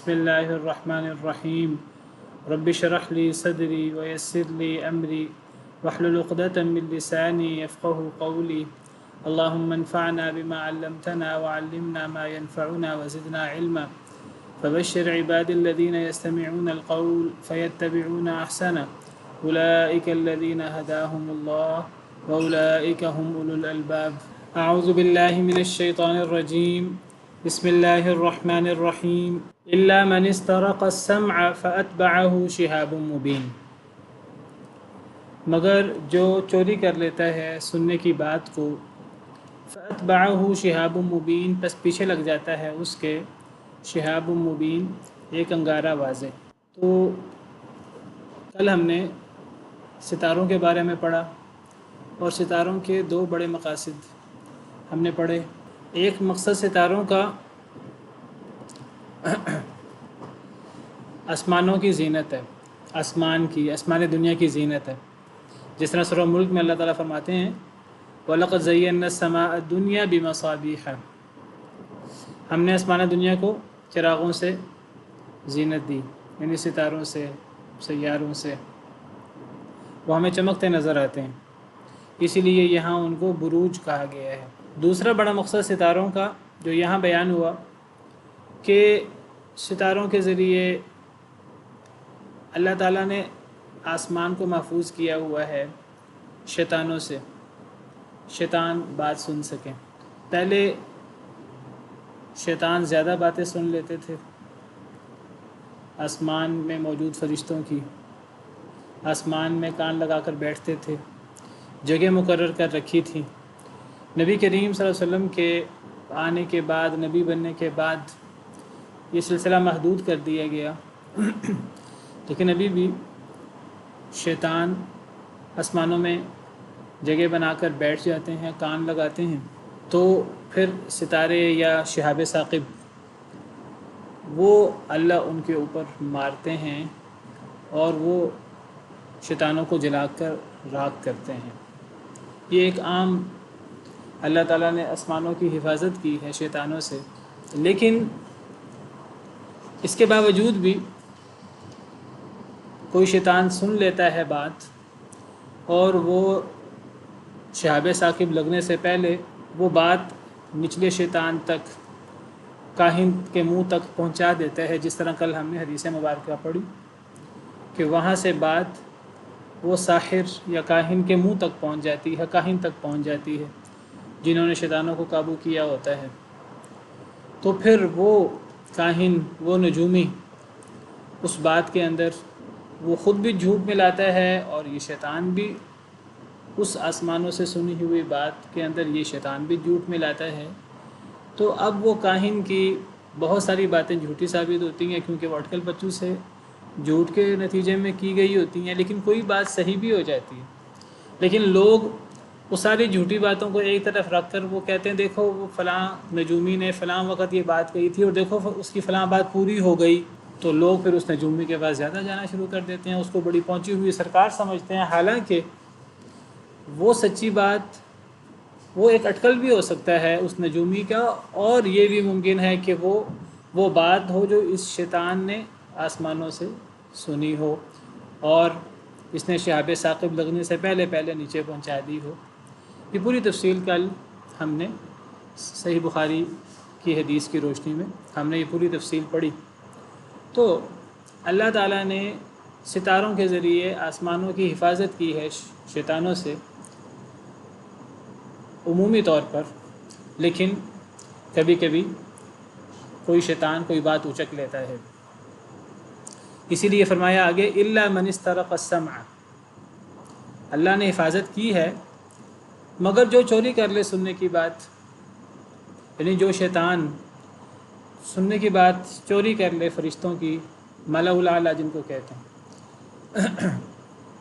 بسم اللہ الرحمن الرحیم رب اشرح لی صدری ویسر لی امری واحلل عقدۃ من لسانی یفقهوا قولی اللهم انفعنا بما علمتنا وعلمنا ما ينفعنا وزدنا علما فبشر عبادي الذين يستمعون القول فيتبعون احسنه اولئك الذين هداهم الله واولئك هم اولو الالباب اعوذ بالله من الشيطان الرجيم بسم اللہ الرحمن الرحیم الا من استرق السمع فاتبعه شهاب مبین، مگر جو چوری کر لیتا ہے سننے کی بات کو، فاتبعه شهاب مبین، پس پیچھے لگ جاتا ہے اس کے شہاب مبین، ایک انگارہ واضح۔ تو کل ہم نے ستاروں کے بارے میں پڑھا اور ستاروں کے دو بڑے مقاصد ہم نے پڑھے۔ ایک مقصد ستاروں کا آسمانوں کی زینت ہے، آسمان دنیا کی زینت ہے، جس طرح سورہ ملک میں اللہ تعالیٰ فرماتے ہیں وَلَقَدْ زَيَّنَّا السَّمَاءَ الدُّنْيَا بِمَصَابِيحَ، ہم نے آسمان دنیا کو چراغوں سے زینت دی، یعنی ستاروں سے، سیاروں سے، وہ ہمیں چمکتے نظر آتے ہیں، اسی لیے یہاں ان کو بروج کہا گیا ہے۔ دوسرا بڑا مقصد ستاروں کا جو یہاں بیان ہوا کہ ستاروں کے ذریعے اللہ تعالیٰ نے آسمان کو محفوظ کیا ہوا ہے شیطانوں سے، شیطان بات سن سکیں۔ پہلے شیطان زیادہ باتیں سن لیتے تھے آسمان میں موجود فرشتوں کی، آسمان میں کان لگا کر بیٹھتے تھے، جگہ مقرر کر رکھی تھی۔ نبی کریم صلی اللہ علیہ وسلم کے آنے کے بعد، نبی بننے کے بعد یہ سلسلہ محدود کر دیا گیا، لیکن ابھی بھی شیطان آسمانوں میں جگہ بنا کر بیٹھ جاتے ہیں، کان لگاتے ہیں، تو پھر ستارے یا شہاب ثاقب وہ اللہ ان کے اوپر مارتے ہیں اور وہ شیطانوں کو جلا کر راکھ کرتے ہیں۔ یہ ایک عام اللہ تعالیٰ نے آسمانوں کی حفاظت کی ہے شیطانوں سے، لیکن اس کے باوجود بھی کوئی شیطان سن لیتا ہے بات اور وہ شہاب ثاقب لگنے سے پہلے وہ بات نچلے شیطان تک، کاہن کے منہ تک پہنچا دیتا ہے، جس طرح کل ہم نے حدیث مبارکہ پڑھی کہ وہاں سے بات وہ ساحر یا کاہن کے منہ تک پہنچ جاتی ہے، کاہن تک پہنچ جاتی ہے جنہوں نے شیطانوں کو قابو کیا ہوتا ہے۔ تو پھر وہ کاہن، وہ نجومی اس بات کے اندر وہ خود بھی جھوٹ ملاتا ہے اور یہ شیطان بھی اس آسمانوں سے سنی ہوئی بات کے اندر یہ شیطان بھی جھوٹ ملاتا ہے۔ تو اب وہ کاہن کی بہت ساری باتیں جھوٹی ثابت ہوتی ہیں، کیونکہ وہ اٹکل پچو سے جھوٹ کے نتیجے میں کی گئی ہوتی ہیں، لیکن کوئی بات صحیح بھی ہو جاتی ہے۔ لیکن لوگ وہ ساری جھوٹی باتوں کو ایک طرف رکھ کر وہ کہتے ہیں دیکھو وہ فلاں نجومی نے فلاں وقت یہ بات کہی تھی اور دیکھو اس کی فلاں بات پوری ہو گئی، تو لوگ پھر اس نجومی کے پاس زیادہ جانا شروع کر دیتے ہیں، اس کو بڑی پہنچی ہوئی سرکار سمجھتے ہیں، حالانکہ وہ سچی بات، وہ ایک اٹکل بھی ہو سکتا ہے اس نجومی کا، اور یہ بھی ممکن ہے کہ وہ بات ہو جو اس شیطان نے آسمانوں سے سنی ہو اور اس نے شہاب ثاقب لگنے سے پہلے نیچے پہنچا دی ہو۔ یہ پوری تفصیل کل ہم نے صحیح بخاری کی حدیث کی روشنی میں ہم نے یہ پوری تفصیل پڑھی۔ تو اللہ تعالیٰ نے ستاروں کے ذریعے آسمانوں کی حفاظت کی ہے شیطانوں سے عمومی طور پر، لیکن کبھی کبھی کوئی شیطان کوئی بات اچک لیتا ہے، اسی لیے فرمایا آگے الا من استرق السمع، اللہ نے حفاظت کی ہے مگر جو چوری کر لے سننے کی بات، یعنی جو شیطان سننے کی بات چوری کر لے فرشتوں کی، ملأ الاعلیٰ جن کو کہتے ہیں،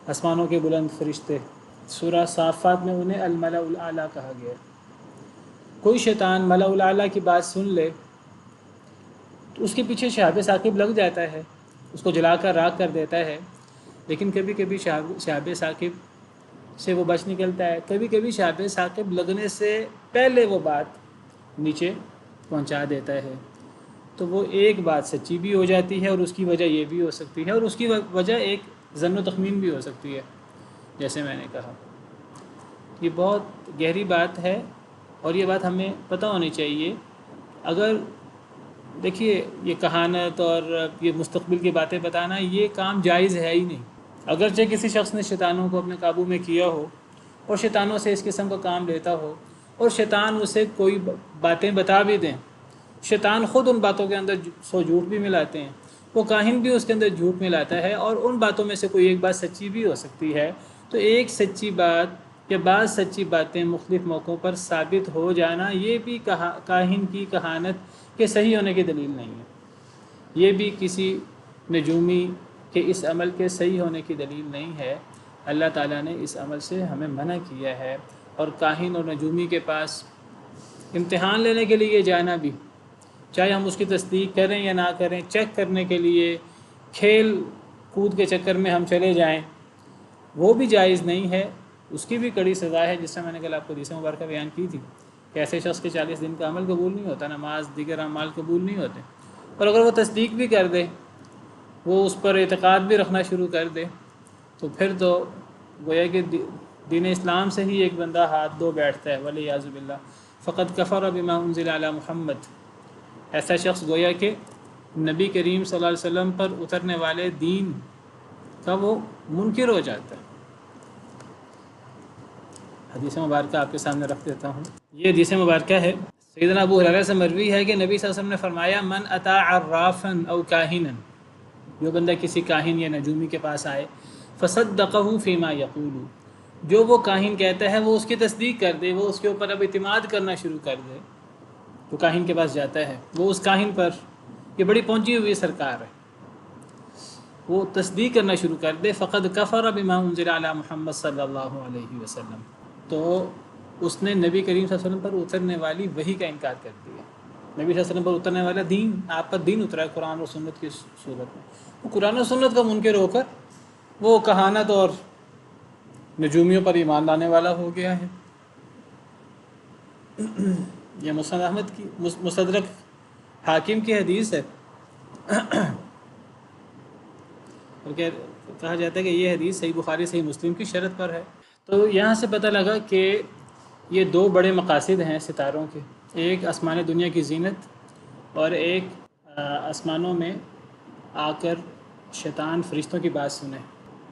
آسمانوں کے بلند فرشتے، سورہ صافات میں انہیں الملأ الاعلیٰ کہا گیا ہے۔ کوئی شیطان ملأ الاعلیٰ کی بات سن لے تو اس کے پیچھے شہاب ثاقب لگ جاتا ہے، اس کو جلا کر راکھ کر دیتا ہے، لیکن کبھی کبھی شہاب ثاقب سے وہ بچ نکلتا ہے، کبھی کبھی شہاب ثاقب لگنے سے پہلے وہ بات نیچے پہنچا دیتا ہے۔ تو وہ ایک بات سچی بھی ہو جاتی ہے، اور اس کی وجہ یہ بھی ہو سکتی ہے، اور اس کی وجہ ایک ظن و تخمین بھی ہو سکتی ہے، جیسے میں نے کہا۔ یہ بہت گہری بات ہے، اور یہ بات ہمیں پتہ ہونی چاہیے۔ اگر دیکھیے، یہ کہانت اور یہ مستقبل کی باتیں بتانا، یہ کام جائز ہے ہی نہیں۔ اگرچہ کسی شخص نے شیطانوں کو اپنے قابو میں کیا ہو، اور شیطانوں سے اس قسم کا کام لیتا ہو، اور شیطان اسے کوئی باتیں بتا بھی دیں، شیطان خود ان باتوں کے اندر 100 جھوٹ بھی ملاتے ہیں، وہ کاہن بھی اس کے اندر جھوٹ ملاتا ہے، اور ان باتوں میں سے کوئی ایک بات سچی بھی ہو سکتی ہے، تو ایک سچی بات یا بعض سچی باتیں مختلف موقعوں پر ثابت ہو جانا، یہ بھی کاہن کی کہانت کے صحیح ہونے کی دلیل نہیں ہے۔ یہ بھی کسی نجومی کے اس عمل کے صحیح ہونے کی دلیل نہیں ہے۔ اللہ تعالیٰ نے اس عمل سے ہمیں منع کیا ہے، اور کاہن اور نجومی کے پاس امتحان لینے کے لیے جانا بھی، چاہے ہم اس کی تصدیق کریں یا نہ کریں، چیک کرنے کے لیے کھیل کود کے چکر میں ہم چلے جائیں، وہ بھی جائز نہیں ہے۔ اس کی بھی کڑی سزا ہے، جس سے میں نے کل آپ کو حدیث مبارکہ بیان کی تھی کہ ایسے شخص کے 40 دن کا عمل قبول نہیں ہوتا، نماز دیگر اعمال قبول نہیں ہوتے، اور اگر وہ تصدیق بھی کر دے، وہ اس پر اعتقاد بھی رکھنا شروع کر دے، تو پھر تو گویا کہ دین اسلام سے ہی ایک بندہ ہاتھ دھو بیٹھتا ہے، والعیاذ باللہ۔ فقد کفر بما انزل علی محمد، ایسا شخص گویا کہ نبی کریم صلی اللہ علیہ وسلم پر اترنے والے دین کا وہ منکر ہو جاتا ہے۔ حدیث مبارکہ آپ کے سامنے رکھ دیتا ہوں۔ یہ حدیث مبارکہ ہے، سیدنا ابو ہریرہ سے مروی ہے کہ نبی صلی اللہ علیہ وسلم نے فرمایا، من اتی عرافا او کاہنا، جو بندہ کسی کاہن یا نجومی کے پاس آئے، فصدقہ فیما یقول، جو وہ کاہن کہتا ہے وہ اس کی تصدیق کر دے، وہ اس کے اوپر اب اعتماد کرنا شروع کر دے، جو کاہن کے پاس جاتا ہے وہ اس کاہن پر، یہ بڑی پہنچی ہوئی سرکار ہے، وہ تصدیق کرنا شروع کر دے، فقد کفر بما انزل علی محمد صلی اللہ علیہ وسلم، تو اس نے نبی کریم صلی اللہ علیہ وسلم پر اترنے والی وحی کا انکار کر دیا۔ نبی صلی اللہ علیہ وسلم پر اترنے والا دین، آپ پر دین اترا ہے قرآن اور سنت کی صورت میں، وہ قرآن و سنت کا منکر ہو کر وہ کہانت اور نجومیوں پر ایمان لانے والا ہو گیا ہے۔ یہ مسند احمد کی مستدرک حاکم کی حدیث ہے، اور کہا جاتا ہے کہ یہ حدیث صحیح بخاری صحیح مسلم کی شرط پر ہے۔ تو یہاں سے پتہ لگا کہ یہ دو بڑے مقاصد ہیں ستاروں کے، ایک آسمان دنیا کی زینت، اور ایک آسمانوں میں آ کر شیطان فرشتوں کی بات سنے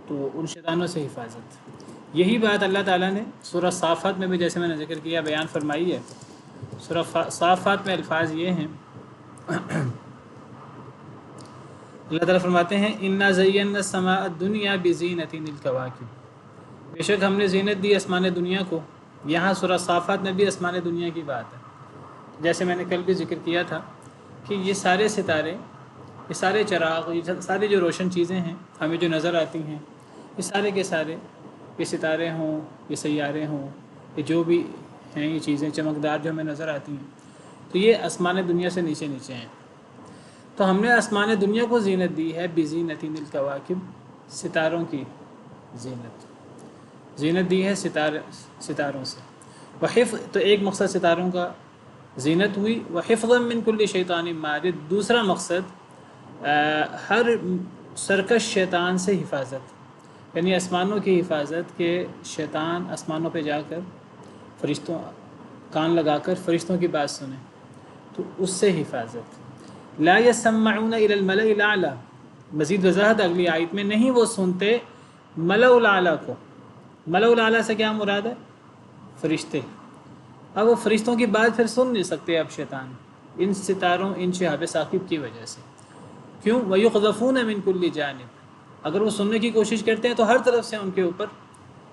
تو ان شیطانوں سے حفاظت۔ یہی بات اللہ تعالیٰ نے سورہ صافات میں بھی، جیسے میں نے ذکر کیا، بیان فرمائی ہے۔ سورہ صافات میں الفاظ یہ ہیں، اللہ تعالیٰ فرماتے ہیں، اِنَّا زَيَّنَّا السَّمَاءَ الدُّنْيَا بِزِينَةٍ الْكَوَاكِبِ، بے شک ہم نے زینت دی آسمان دنیا کو۔ یہاں سورہ صافات میں بھی آسمان دنیا کی بات ہے، جیسے میں نے کل بھی ذکر کیا تھا کہ یہ سارے ستارے، یہ سارے چراغ، یہ ساری جو روشن چیزیں ہیں ہمیں جو نظر آتی ہیں، یہ سارے کے سارے، یہ ستارے ہوں، یہ سیارے ہوں، یہ جو بھی ہیں، یہ چیزیں چمکدار جو ہمیں نظر آتی ہیں، تو یہ آسمان دنیا سے نیچے نیچے ہیں۔ تو ہم نے آسمان دنیا کو زینت دی ہے، بزینۃ الکواکب، ستاروں کی زینت دی ہے ستاروں سے۔ وحفظ، تو ایک مقصد ستاروں کا زینت ہوئی، وحفظا من کل شیطان مارد، دوسرا مقصد ہر سرکش شیطان سے حفاظت، یعنی آسمانوں کی حفاظت، کہ شیطان آسمانوں پہ جا کر فرشتوں کان لگا کر فرشتوں کی بات سنیں، تو اس سے حفاظت۔ لا يسمعون الى الملأ الاعلى، مزید وضاحت اگلی آیت میں، نہیں وہ سنتے ملأ الاعلیٰ کو۔ ملأ الاعلیٰ سے کیا مراد ہے؟ فرشتے۔ اب وہ فرشتوں کی بات پھر سن نہیں سکتے اب شیطان، ان ستاروں، ان شہاب ثاقب کی وجہ سے۔ کیوں؟ وَيُقْذَفُونَ مِن كُلِّ جانب، اگر وہ سننے کی کوشش کرتے ہیں تو ہر طرف سے ان کے اوپر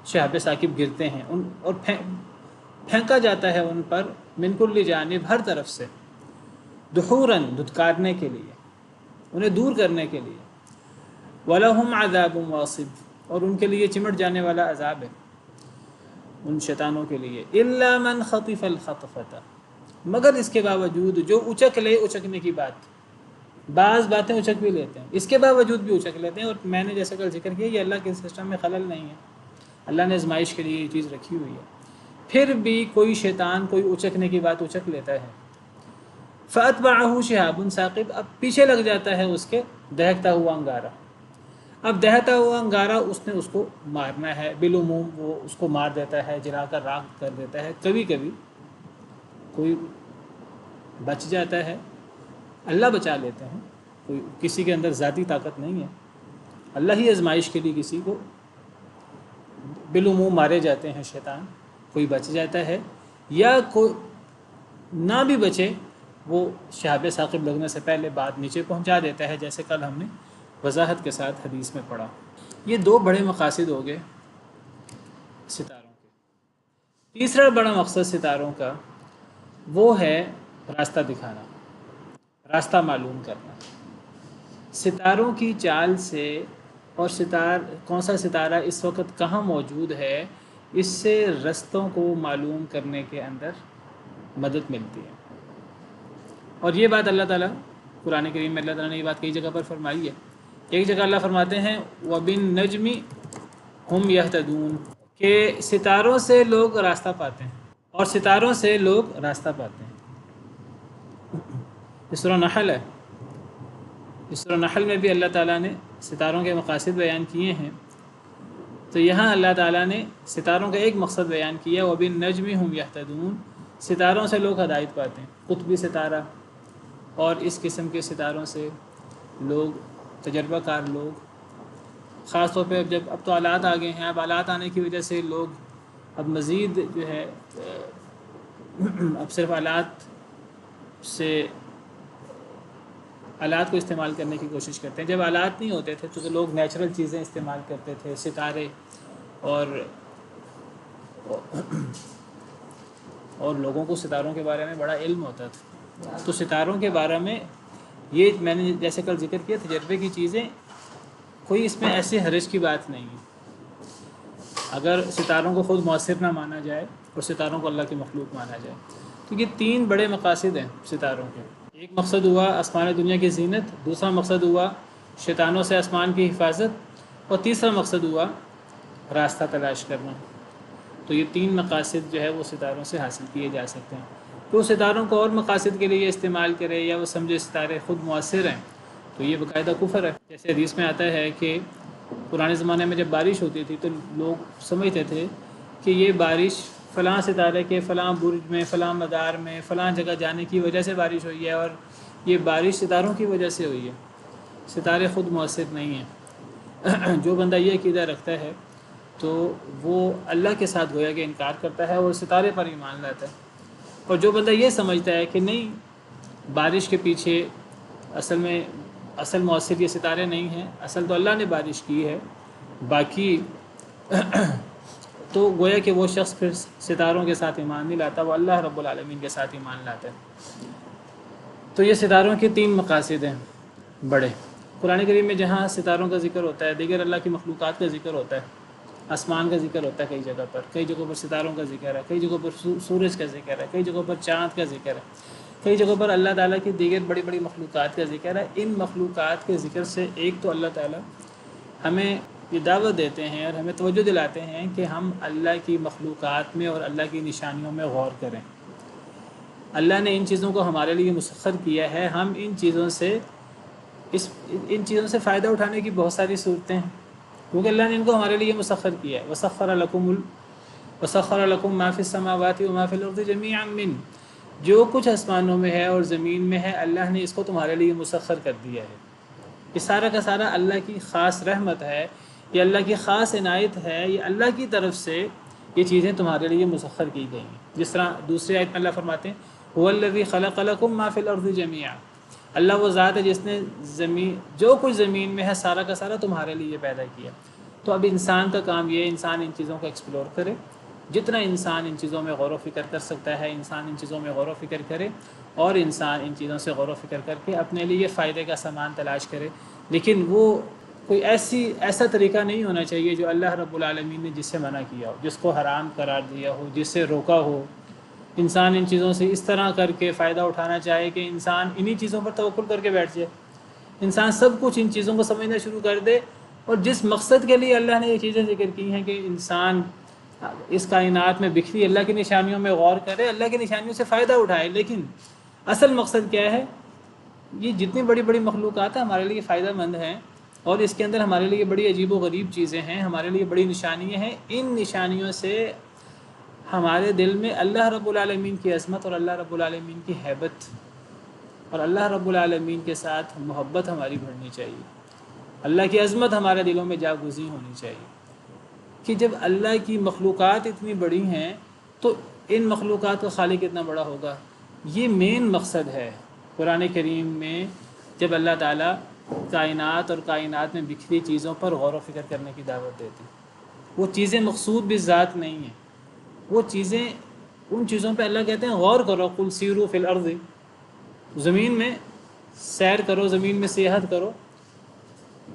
شہاب ثاقب گرتے ہیں، اور پھینکا جاتا ہے ان پر، من کل جانب، ہر طرف سے، دحوراً، دھتکارنے کے لیے، انہیں دور کرنے کے لیے۔ وَلَهُمْ عَذَابٌ وَاصِبٌ، اور ان کے لیے چمٹ جانے والا عذاب ہے ان شیطانوں کے لیے۔ إِلَّا مَنْ خَطِفَ الْخَطْفَةَ، مگر اس کے باوجود جو اچک لے اچکنے کی بات، بعض باتیں اچک بھی لیتے ہیں، اس کے باوجود بھی اچک لیتے ہیں، اور میں نے جیسا کل ذکر کیا، یہ اللہ کے سسٹم میں خلل نہیں ہے، اللہ نے آزمائش کے لیے یہ چیز رکھی ہوئی ہے۔ پھر بھی کوئی شیطان کوئی اچکنے کی بات اچک لیتا ہے، فَأَتْبَعَهُ شِهَابٌ ثَاقِبٌ، اب پیچھے لگ جاتا ہے اس کے دہکتا ہوا انگارہ. اب دہتا ہوا انگارہ اس نے اس کو مارنا ہے، بالعموم وہ اس کو مار دیتا ہے، جلا کر راکھ کر دیتا ہے. کبھی کبھی کوئی بچ جاتا ہے، اللہ بچا لیتے ہیں، کوئی کسی کے اندر ذاتی طاقت نہیں ہے، اللہ ہی آزمائش کے لیے کسی کو بالعموم مارے جاتے ہیں شیطان. کوئی بچ جاتا ہے، یا کوئی نہ بھی بچے وہ شہاب ثاقب لگنے سے پہلے بات نیچے پہنچا دیتا ہے، جیسے کل ہم نے وضاحت کے ساتھ حدیث میں پڑھا. یہ دو بڑے مقاصد ہو گئے ستاروں کے. تیسرا بڑا مقصد ستاروں کا وہ ہے راستہ دکھانا، راستہ معلوم کرنا. ستاروں کی چال سے اور کون سا ستارہ اس وقت کہاں موجود ہے، اس سے رستوں کو معلوم کرنے کے اندر مدد ملتی ہے. اور یہ بات اللہ تعالیٰ قرآن کریم میں اللہ تعالیٰ نے یہ بات کئی جگہ پر فرمائی ہے. ایک جگہ اللہ فرماتے ہیں وَبِالنَّجْمِ هُمْ يَهْتَدُونَ، کہ ستاروں سے لوگ راستہ پاتے ہیں، اور ستاروں سے لوگ راستہ پاتے ہیں. سورہ نحل ہے، اس سورہ نحل میں بھی اللہ تعالیٰ نے ستاروں کے مقاصد بیان کیے ہیں. تو یہاں اللہ تعالیٰ نے ستاروں کا ایک مقصد بیان کیا وَبِالنَّجْمِ هُمْ يَهْتَدُونَ، ستاروں سے لوگ ہدایت پاتے ہیں. قطبی ستارہ اور اس قسم کے ستاروں سے لوگ، تجربہ کار لوگ، خاص طور پہ اب تو آلات آ گئے ہیں، اب آلات آنے کی وجہ سے لوگ اب مزید جو ہے اب صرف آلات کو استعمال کرنے کی کوشش کرتے ہیں. جب آلات نہیں ہوتے تھے تو لوگ نیچرل چیزیں استعمال کرتے تھے، ستارے اور لوگوں کو ستاروں کے بارے میں بڑا علم ہوتا تھا. تو ستاروں کے بارے میں یہ میں نے جیسے کل ذکر کیا، تجربے کی چیزیں، کوئی اس میں ایسے حرج کی بات نہیں ہے اگر ستاروں کو خود مؤثر نہ مانا جائے اور ستاروں کو اللہ کی مخلوق مانا جائے. تو یہ تین بڑے مقاصد ہیں ستاروں کے. ایک مقصد ہوا آسمان دنیا کی زینت، دوسرا مقصد ہوا شیطانوں سے آسمان کی حفاظت، اور تیسرا مقصد ہوا راستہ تلاش کرنا. تو یہ تین مقاصد جو ہے وہ ستاروں سے حاصل کیے جا سکتے ہیں. تو ستاروں کو اور مقاصد کے لیے استعمال کرے یا وہ سمجھے ستارے خود مؤثر ہیں تو یہ باقاعدہ کفر ہے. جیسے حدیث میں آتا ہے کہ پرانے زمانے میں جب بارش ہوتی تھی تو لوگ سمجھتے تھے کہ یہ بارش فلاں ستارے کے فلاں برج میں، فلاں مدار میں، فلاں جگہ جانے کی وجہ سے بارش ہوئی ہے، اور یہ بارش ستاروں کی وجہ سے ہوئی ہے. ستارے خود مؤثر نہیں ہیں. جو بندہ یہ عقیدہ رکھتا ہے تو وہ اللہ کے ساتھ گویا کہ انکار کرتا ہے اور ستارے پر ایمان لاتا ہے. اور جو بندہ یہ سمجھتا ہے کہ نہیں، بارش کے پیچھے اصل مؤثر یہ ستارے نہیں ہیں، اصل تو اللہ نے بارش کی ہے، باقی تو گویا کہ وہ شخص پھر ستاروں کے ساتھ ایمان نہیں لاتا، وہ اللہ رب العالمین کے ساتھ ایمان لاتا ہے. تو یہ ستاروں کے تین مقاصد ہیں بڑے. قرآن کریم میں جہاں ستاروں کا ذکر ہوتا ہے، دیگر اللہ کی مخلوقات کا ذکر ہوتا ہے، آسمان کا ذکر ہوتا ہے کئی جگہ پر، کئی جگہوں پر ستاروں کا ذکر ہے، کئی جگہوں پر سورج کا ذکر ہے، کئی جگہوں پر چاند کا ذکر ہے، کئی جگہوں پر اللہ تعالیٰ کی دیگر بڑی بڑی مخلوقات کا ذکر ہے. ان مخلوقات کے ذکر سے ایک تو اللہ تعالیٰ ہمیں یہ دعوت دیتے ہیں اور ہمیں توجہ دلاتے ہیں کہ ہم اللہ کی مخلوقات میں اور اللہ کی نشانیوں میں غور کریں. اللہ نے ان چیزوں کو ہمارے لیے مسخر کیا ہے، ہم ان چیزوں سے فائدہ اٹھانے کی بہت ساری صورتیں ہیں، کیونکہ اللہ نے ان کو ہمارے لیے مسخر کیا ہے. وَسَخَّرَ لَكُم مَّا فِي السَّمَاوَاتِ وَمَا فِي الْأَرْضِ جَمِيعًا مِّنْهُ، جو کچھ آسمانوں میں ہے اور زمین میں ہے اللہ نے اس کو تمہارے لیے مسخر کر دیا ہے. یہ سارا کا سارا اللہ کی خاص رحمت ہے، یہ اللہ کی خاص عنایت ہے، یہ اللہ کی طرف سے یہ چیزیں تمہارے لیے مسخر کی گئی ہیں. جس طرح دوسری آیت میں اللہ فرماتے ہیں هُوَ الَّذِي خَلَقَ لَكُم مَّا فِي الْأَرْضِ جَمِيعًا، اللہ وہ ذات ہے جس نے جو کچھ زمین میں ہے سارا کا سارا تمہارے لیے پیدا کیا. تو اب انسان کا کام یہ ہے، انسان ان چیزوں کو ایکسپلور کرے. جتنا انسان ان چیزوں میں غور و فکر کر سکتا ہے، انسان ان چیزوں میں غور و فکر کرے، اور انسان ان چیزوں سے غور و فکر کر کے اپنے لیے فائدے کا سامان تلاش کرے. لیکن وہ کوئی ایسا طریقہ نہیں ہونا چاہیے جو اللہ رب العالمین نے جس سے منع کیا ہو، جس کو حرام قرار دیا ہو، جس سے روکا ہو. انسان ان چیزوں سے اس طرح کر کے فائدہ اٹھانا چاہے کہ انسان انہی چیزوں پر توکل کر کے بیٹھ جائے، انسان سب کچھ ان چیزوں کو سمجھنا شروع کر دے، اور جس مقصد کے لیے اللہ نے یہ چیزیں ذکر کی ہیں کہ انسان اس کائنات میں بکھری اللہ کی نشانیوں میں غور کرے، اللہ کی نشانیوں سے فائدہ اٹھائے، لیکن اصل مقصد کیا ہے؟ یہ جتنی بڑی بڑی مخلوقات ہیں ہمارے لیے فائدہ مند ہیں، اور اس کے اندر ہمارے لیے بڑی عجیب و غریب چیزیں ہیں، ہمارے لیے بڑی نشانیاں ہیں۔ ان نشانیوں سے ہمارے دل میں اللہ رب العالمین کی عظمت اور اللہ رب العالمین کی ہیبت اور اللہ رب العالمین کے ساتھ محبت ہماری بڑھنی چاہیے۔ اللہ کی عظمت ہمارے دلوں میں جاگزی ہونی چاہیے کہ جب اللہ کی مخلوقات اتنی بڑی ہیں تو ان مخلوقات کا خالق کتنا بڑا ہوگا۔ یہ مین مقصد ہے قرآن کریم میں، جب اللہ تعالیٰ کائنات اور کائنات میں بکھری چیزوں پر غور و فکر کرنے کی دعوت دیتی۔ وہ چیزیں مقصود بالذات نہیں ہیں، وہ چیزیں، ان چیزوں پہ اللہ کہتے ہیں غور کرو، قل سیروا فی الارض، زمین میں سیر کرو، زمین میں سیاحت کرو۔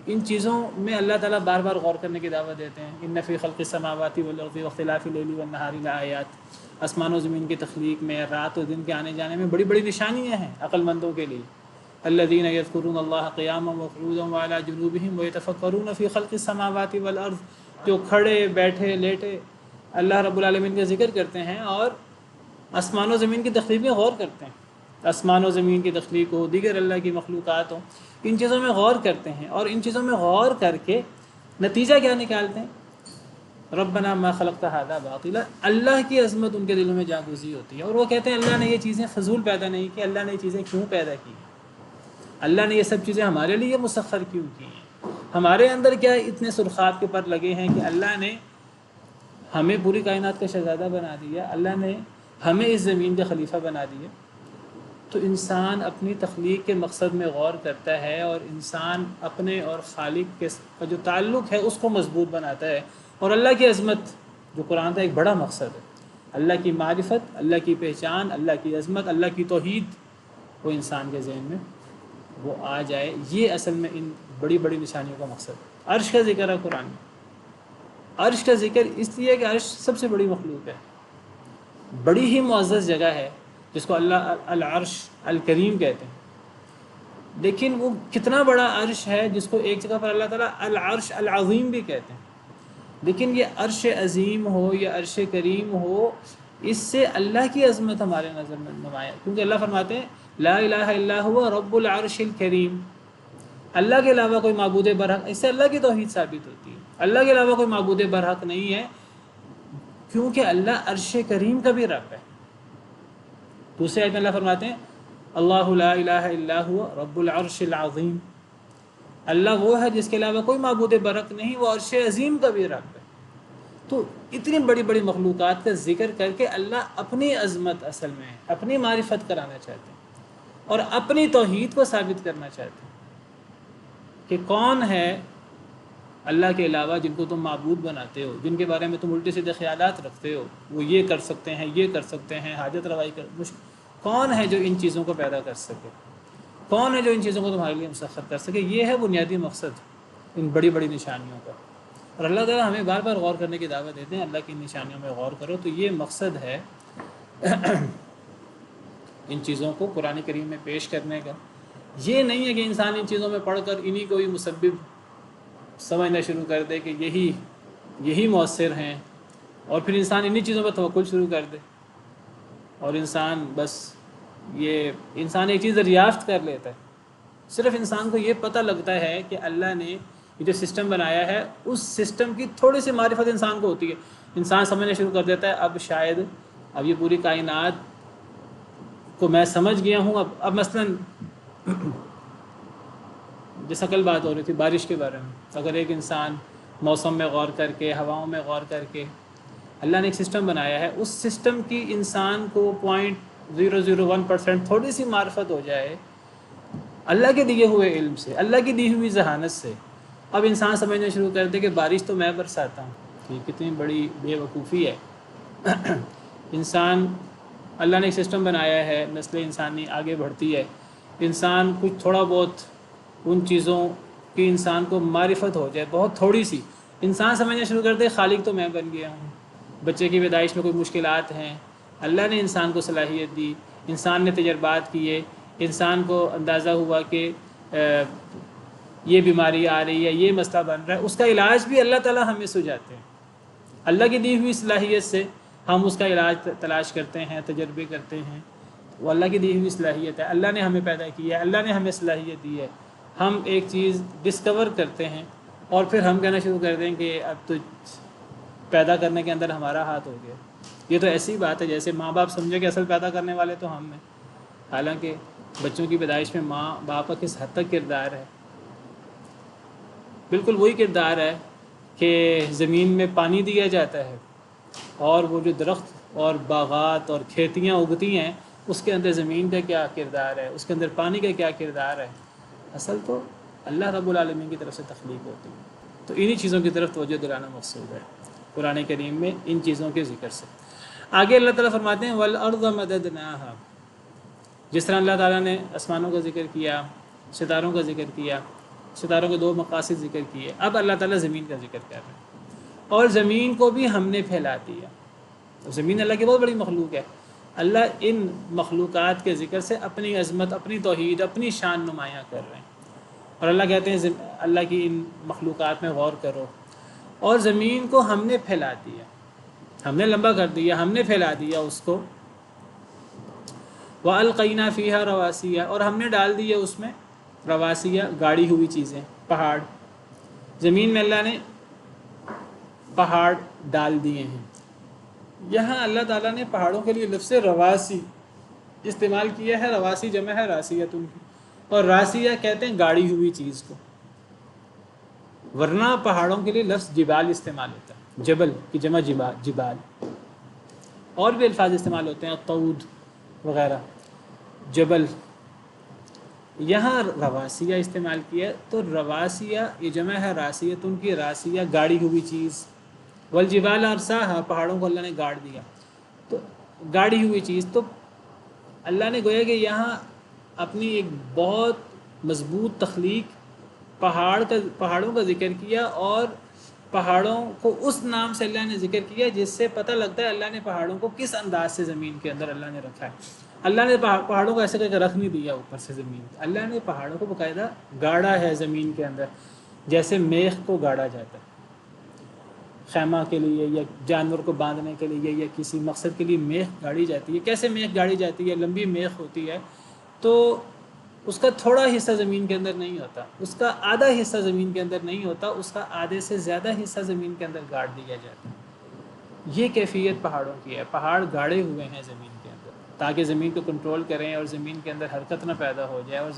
ان چیزوں میں اللہ تعالیٰ بار بار غور کرنے کی دعوت دیتے ہیں۔ ان فی خلق السماوات والارض واختلاف اللیل والنہار لآیات، آسمان و زمین کی تخلیق میں، رات و دن کے آنے جانے میں بڑی بڑی نشانیاں ہیں عقل مندوں کے لیے۔ الذین یذکرون اللہ قیاما وقعودا وعلی جنوبہم ویتفکرون فی خلق السماوات والارض، جو کھڑے بیٹھے لیٹے اللہ رب العالمین کا ذکر کرتے ہیں اور آسمان و زمین کی تخلیق میں غور کرتے ہیں۔ آسمان و زمین کی تخلیق ہو، دیگر اللہ کی مخلوقات ہوں، ان چیزوں میں غور کرتے ہیں، اور ان چیزوں میں غور کر کے نتیجہ کیا نکالتے ہیں؟ ربنا ما خلقت ھذا باطلا، اللہ کی عظمت ان کے دلوں میں جاگزی ہوتی ہے، اور وہ کہتے ہیں اللہ نے یہ چیزیں فضول پیدا نہیں کی، اللہ نے یہ چیزیں کیوں پیدا کی، اللہ نے یہ سب چیزیں ہمارے لیے مسخر کیوں کی ہیں، ہمارے اندر کیا اتنے سرخاب کے پر لگے ہیں کہ اللہ نے ہمیں پوری کائنات کا شہزادہ بنا دیا، اللہ نے ہمیں اس زمین کا خلیفہ بنا دیا۔ تو انسان اپنی تخلیق کے مقصد میں غور کرتا ہے، اور انسان اپنے اور خالق کے کا جو تعلق ہے اس کو مضبوط بناتا ہے، اور اللہ کی عظمت جو قرآن کا ایک بڑا مقصد ہے، اللہ کی معرفت، اللہ کی پہچان، اللہ کی عظمت، اللہ کی توحید، وہ انسان کے ذہن میں وہ آ جائے۔ یہ اصل میں ان بڑی بڑی نشانیوں کا مقصد ہے۔ عرش کا ذکر ہے قرآن میں، عرش کا ذکر اس لیے کہ عرش سب سے بڑی مخلوق ہے، بڑی ہی معزز جگہ ہے، جس کو اللہ العرش الکریم کہتے ہیں۔ لیکن وہ کتنا بڑا عرش ہے جس کو ایک جگہ پر اللہ تعالیٰ العرش العظیم بھی کہتے ہیں۔ لیکن یہ عرش عظیم ہو یا عرش کریم ہو، اس سے اللہ کی عظمت ہمارے نظر میں نمایاں، کیونکہ اللہ فرماتے ہیں لا الہ الا هو رب العرش الکریم، اللہ کے علاوہ کوئی معبود برحق، اس سے اللہ کی توحید ثابت ہوتی ہے، اللہ کے علاوہ کوئی معبود برحق نہیں ہے، کیونکہ اللہ عرش کریم کا بھی رب ہے۔ دوسرے آیت میں اللہ فرماتے ہیں اللہ لا الہ الا هو رب العرش العظیم، اللہ وہ ہے جس کے علاوہ کوئی معبود برحق نہیں، وہ عرش عظیم کا بھی رب ہے۔ تو اتنی بڑی بڑی مخلوقات کا ذکر کر کے اللہ اپنی عظمت اصل میں اپنی معرفت کرانا چاہتے ہیں، اور اپنی توحید کو ثابت کرنا چاہتے ہیں کہ کون ہے اللہ کے علاوہ جن کو تم معبود بناتے ہو، جن کے بارے میں تم الٹے سیدھے خیالات رکھتے ہو، وہ یہ کر سکتے ہیں، یہ کر سکتے ہیں، حاجت روائی کون ہے جو ان چیزوں کو پیدا کر سکے، کون ہے جو ان چیزوں کو تمہارے لیے مسخر کر سکے۔ یہ ہے بنیادی مقصد ان بڑی بڑی نشانیوں کا، اور اللہ تعالیٰ ہمیں بار بار غور کرنے کی دعوت دیتے ہیں، اللہ کی نشانیوں میں غور کرو۔ تو یہ مقصد ہے ان چیزوں کو قرآن کریم میں پیش کرنے کا۔ یہ نہیں ہے کہ انسان ان چیزوں میں پڑھ کر انہی کو ہی مسبب سمجھنا شروع کر دے کہ یہی مؤثر ہیں، اور پھر انسان انہی چیزوں پر توکل شروع کر دے، اور انسان بس یہ انسان ایک چیز دریافت کر لیتا ہے، صرف انسان کو یہ پتہ لگتا ہے کہ اللہ نے یہ جو سسٹم بنایا ہے اس سسٹم کی تھوڑی سی معرفت انسان کو ہوتی ہے، انسان سمجھنا شروع کر دیتا ہے اب شاید اب یہ پوری کائنات کو میں سمجھ گیا ہوں۔ اب مثلاً جیسا کل بات ہو رہی تھی بارش کے بارے میں، اگر ایک انسان موسم میں غور کر کے، ہواؤں میں غور کر کے، اللہ نے ایک سسٹم بنایا ہے، اس سسٹم کی انسان کو 0.001% تھوڑی سی معرفت ہو جائے اللہ کے دیے ہوئے علم سے، اللہ کی دی ہوئی ذہانت سے، اب انسان سمجھنا شروع کر دے کہ بارش تو میں برساتا ہوں، یہ کتنی بڑی بے وقوفی ہے۔ انسان، اللہ نے ایک سسٹم بنایا ہے، نسل انسانی آگے بڑھتی ہے، انسان کچھ تھوڑا بہت ان چیزوں کی انسان کو معرفت ہو جائے، بہت تھوڑی سی، انسان سمجھنا شروع کر دے خالق تو میں بن گیا ہوں۔ بچے کی پیدائش میں کوئی مشکلات ہیں، اللہ نے انسان کو صلاحیت دی، انسان نے تجربات کیے، انسان کو اندازہ ہوا کہ یہ بیماری آ رہی ہے، یہ مسئلہ بن رہا ہے، اس کا علاج بھی اللہ تعالیٰ ہمیں سجاتے ہیں، اللہ کی دی ہوئی صلاحیت سے ہم اس کا علاج تلاش کرتے ہیں، تجربے کرتے ہیں۔ وہ اللہ کی دی ہوئی صلاحیت ہے، اللہ نے ہمیں پیدا کیا ہے، اللہ نے ہمیں صلاحیت دی ہے. ہم ایک چیز ڈسکور کرتے ہیں اور پھر ہم کہنا شروع کر دیں کہ اب تو پیدا کرنے کے اندر ہمارا ہاتھ ہو گیا. یہ تو ایسی بات ہے جیسے ماں باپ سمجھے کہ اصل پیدا کرنے والے تو ہم ہیں، حالانکہ بچوں کی پیدائش میں ماں باپ کا کس حد تک کردار ہے. بالکل وہی کردار ہے کہ زمین میں پانی دیا جاتا ہے اور وہ جو درخت اور باغات اور کھیتیاں اگتی ہیں اس کے اندر زمین کا کیا کردار ہے، اس کے اندر پانی کا کیا کردار ہے. اصل تو اللہ رب العالمین کی طرف سے تخلیق ہوتی ہے. تو انہی چیزوں کی طرف توجہ دلانا مقصود ہے قرآن کریم میں ان چیزوں کے ذکر سے. آگے اللہ تعالیٰ فرماتے ہیں وَالْأَرْضَ مَدَدْنَاهَا. جس طرح اللہ تعالیٰ نے آسمانوں کا ذکر کیا، ستاروں کا ذکر کیا، ستاروں کے 2 مقاصد ذکر کیے، اب اللہ تعالیٰ زمین کا ذکر کر رہے ہیں اور زمین کو بھی ہم نے پھیلا دیا. زمین اللہ کی بہت بڑی مخلوق ہے. اللہ ان مخلوقات کے ذکر سے اپنی عظمت، اپنی توحید، اپنی شان نمایاں کر رہے ہیں. اور اللہ کہتے ہیں اللہ کی ان مخلوقات میں غور کرو. اور زمین کو ہم نے پھیلا دیا، ہم نے لمبا کر دیا، ہم نے پھیلا دیا اس کو. وَأَلْقَيْنَا فِيهَا رَوَاسِيَ. اور ہم نے ڈال دیا اس میں رواسیہ، گاڑی ہوئی چیزیں، پہاڑ. زمین میں اللہ نے پہاڑ ڈال دیے ہیں. یہاں اللہ تعالیٰ نے پہاڑوں کے لیے لفظ رواسی استعمال کیا ہے. رواسی جمع ہے راسیت ان کی، اور راسیہ کہتے ہیں گاڑی ہوئی چیز کو. ورنہ پہاڑوں کے لیے لفظ جبال استعمال ہوتا ہے، جبل کی جمع جبال. اور بھی الفاظ استعمال ہوتے ہیں، طود وغیرہ، جبل. یہاں رواسیہ استعمال کیا تو رواسیہ یہ جمع ہے راسیت ان کی. راسیہ گاڑی ہوئی چیز. والجبال ارساہا، پہاڑوں کو اللہ نے گاڑ دیا. تو گاڑی ہوئی چیز، تو اللہ نے گویا کہ یہاں اپنی ایک بہت مضبوط تخلیق پہاڑوں کا ذکر کیا، اور پہاڑوں کو اس نام سے اللہ نے ذکر کیا جس سے پتہ لگتا ہے اللہ نے پہاڑوں کو کس انداز سے زمین کے اندر اللہ نے رکھا ہے. اللہ نے پہاڑوں کو ایسے کر کے رکھ نہیں دیا اوپر سے زمین. اللہ نے پہاڑوں کو باقاعدہ گاڑا ہے زمین کے اندر، جیسے میخ کو گاڑا جاتا ہے خیمہ کے لیے یا جانور کو باندھنے کے لیے یا کسی مقصد کے لیے میخ گاڑی جاتی ہے. کیسے میخ گاڑی جاتی ہے؟ لمبی میخ ہوتی ہے تو اس کا تھوڑا حصہ زمین کے اندر نہیں ہوتا، اس کا آدھا حصہ زمین کے اندر نہیں ہوتا، اس کا آدھے سے زیادہ حصہ زمین کے اندر گاڑ دیا جاتا ہے. یہ کیفیت پہاڑوں کی ہے. پہاڑ گاڑے ہوئے ہیں زمین کے اندر تاکہ زمین کو کنٹرول کریں اور زمین کے اندر حرکت نہ پیدا ہو جائے اور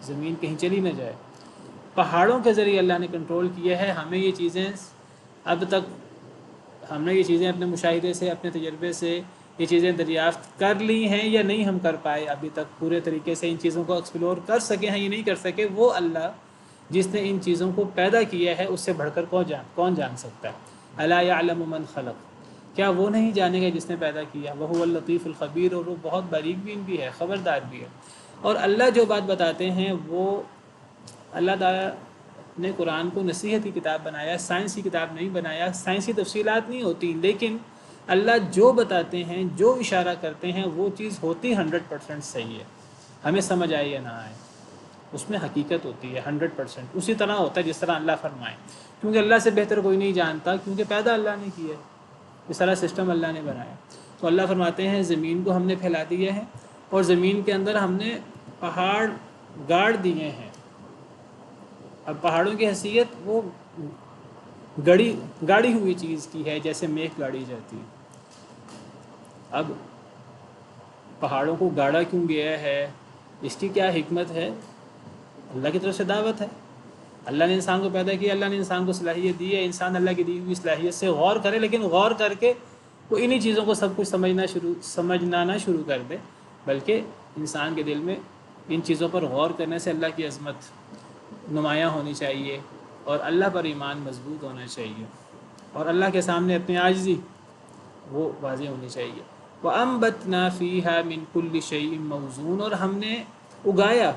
زمین کہیں چلی نہ جائے. پہاڑوں کے ذریعے اللہ نے کنٹرول کیا ہے. ہمیں یہ چیزیں اب تک ہم نے یہ چیزیں اپنے مشاہدے سے، اپنے تجربے سے یہ چیزیں دریافت کر لی ہیں یا نہیں ہم کر پائے ابھی تک پورے طریقے سے ان چیزوں کو ایکسپلور کر سکے ہیں یا نہیں کر سکے. وہ اللہ جس نے ان چیزوں کو پیدا کیا ہے اس سے بڑھ کر کون جان سکتا ہے. الا یعلم من خلق، کیا وہ نہیں جانے گا جس نے پیدا کیا. وہو اللطیف الخبیر، اور وہ بہت باریک بین بھی ہے، خبردار بھی ہے. اور اللہ جو بات بتاتے ہیں وہ اللہ تعالیٰ نے قرآن کو نصیحت کی کتاب بنایا، سائنس کی کتاب نہیں بنایا. سائنسی تفصیلات نہیں ہوتی، لیکن اللہ جو بتاتے ہیں، جو اشارہ کرتے ہیں، وہ چیز ہوتی 100% صحیح ہے. ہمیں سمجھ آئے یا نہ آئے، اس میں حقیقت ہوتی ہے 100%. اسی طرح ہوتا ہے جس طرح اللہ فرمائے، کیونکہ اللہ سے بہتر کوئی نہیں جانتا، کیونکہ پیدا اللہ نے کیا ہے، اس طرح سسٹم اللہ نے بنایا. تو اللہ فرماتے ہیں زمین کو ہم نے پھیلا دیا ہے اور زمین کے اندر ہم نے پہاڑ گاڑ دیے ہیں. اب پہاڑوں کی حیثیت وہ گاڑی ہوئی چیز کی ہے، جیسے میخ گاڑی جاتی ہے. اب پہاڑوں کو گاڑا کیوں گیا ہے، اس کی کیا حکمت ہے؟ اللہ کی طرف سے دعوت ہے. اللہ نے انسان کو پیدا کیا، اللہ نے انسان کو صلاحیت دی ہے. انسان اللہ کی دی ہوئی صلاحیت سے غور کرے، لیکن غور کر کے وہ انہی چیزوں کو سب کچھ سمجھنا نہ شروع کر دے، بلکہ انسان کے دل میں ان چیزوں پر غور کرنے سے اللہ کی عظمت نمایاں ہونی چاہیے اور اللہ پر ایمان مضبوط ہونا چاہیے اور اللہ کے سامنے اپنی عاجزی وہ واضح ہونی چاہیے. وَأَنبَتْنَا فِيهَا مِن كُلِّ شَيْءٍ مَوْزُونَ، اور ہم نے اگایا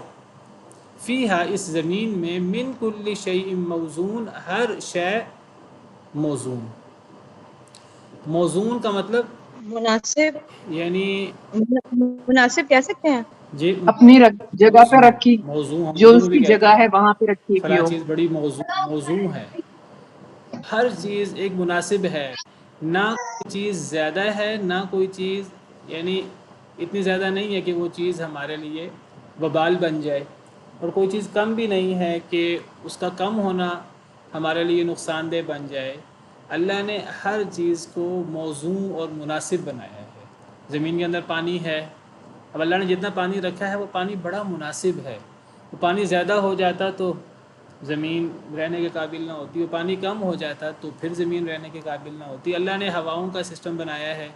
فیہا اس زمین میں من کل شیء موزون، ہر شے موزون. موزون کا مطلب مناسب، یعنی مناسب کہہ سکتے ہیں، جی اپنی جگہ پہ رکھی، موضوع ہم جو اردو اس میں بھی کی کہتے جگہ ہیں ہے وہاں پہ رکھی ہوئی فلاں ہو. چیز بڑی موضوع ہے. ہر چیز ایک مناسب ہے، نہ کوئی چیز زیادہ ہے نہ کوئی چیز یعنی اتنی زیادہ نہیں ہے کہ وہ چیز ہمارے لیے وبال بن جائے، اور کوئی چیز کم بھی نہیں ہے کہ اس کا کم ہونا ہمارے لیے نقصان دہ بن جائے۔ اللہ نے ہر چیز کو موزوں اور مناسب بنایا ہے۔ زمین کے اندر پانی ہے، اب اللہ نے جتنا پانی رکھا ہے وہ پانی بڑا مناسب ہے۔ وہ پانی زیادہ ہو جاتا تو زمین رہنے کے قابل نہ ہوتی، وہ پانی کم ہو جاتا تو پھر زمین رہنے کے قابل نہ ہوتی۔ اللہ نے ہواؤں کا سسٹم بنایا ہے،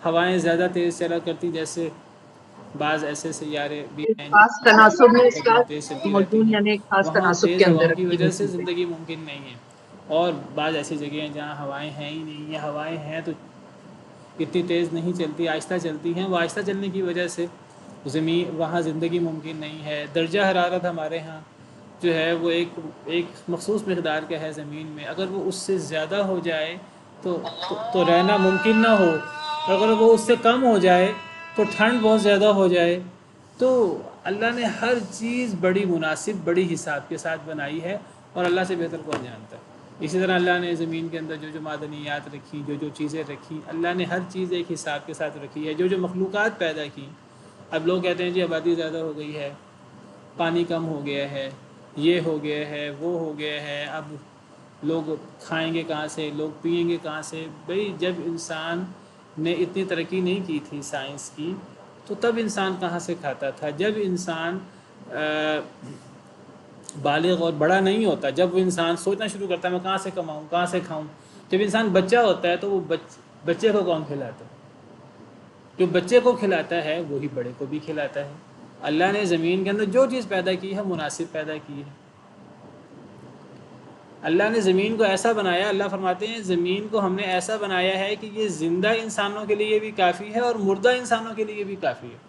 ہوائیں زیادہ تیز چلا کرتی، جیسے بعض ایسے سیارے بھی ایک ہیں خاص تناسب میں اس کا جو تیز چلتی رہتی موجود، ہیں، یعنی ایک خاص وہاں تناسب کے تیز اندر ہواؤں کی رکھی وجہ ہوئی سے چیزیں۔ زندگی ممکن نہیں ہے۔ اور بعض ایسی جگہیں ہیں جہاں ہوائیں ہیں ہی نہیں، یا ہوائیں ہیں تو اتنی تیز نہیں چلتی، آہستہ چلتی ہیں، وہ آہستہ چلنے کی وجہ سے زمین وہاں زندگی ممکن نہیں ہے۔ درجہ حرارت ہمارے ہاں جو ہے وہ ایک مخصوص مقدار کا ہے زمین میں، اگر وہ اس سے زیادہ ہو جائے تو رہنا ممکن نہ ہو، اور اگر وہ اس سے کم ہو جائے تو ٹھنڈ بہت زیادہ ہو جائے۔ تو اللہ نے ہر چیز بڑی مناسب، بڑی حساب کے ساتھ بنائی ہے، اور اللہ سے بہتر کون جانتا ہے۔ اسی طرح اللہ نے زمین کے اندر جو جو معدنیات رکھی، جو جو چیزیں رکھی، اللہ نے ہر چیز ایک حساب کے ساتھ رکھی ہے۔ جو جو مخلوقات پیدا کی، اب لوگ کہتے ہیں جی آبادی زیادہ ہو گئی ہے، پانی کم ہو گیا ہے، یہ ہو گیا ہے، وہ ہو گیا ہے، اب لوگ کھائیں گے کہاں سے، لوگ پئیں گے کہاں سے؟ بھئی جب انسان نے اتنی ترقی نہیں کی تھی سائنس کی، تو تب انسان کہاں سے کھاتا تھا؟ جب انسان بالغ اور بڑا نہیں ہوتا، جب وہ انسان سوچنا شروع کرتا ہے میں کہاں سے کماؤں، کہاں سے کھاؤں، جب انسان بچہ ہوتا ہے تو وہ بچے کو کون کھلاتا ہے؟ جو بچے کو کھلاتا ہے وہی بڑے کو بھی کھلاتا ہے۔ اللہ نے زمین کے اندر جو چیز پیدا کی ہے مناسب پیدا کی ہے۔ اللہ نے زمین کو ایسا بنایا، اللہ فرماتے ہیں زمین کو ہم نے ایسا بنایا ہے کہ یہ زندہ انسانوں کے لیے بھی کافی ہے اور مردہ انسانوں کے لیے بھی کافی ہے۔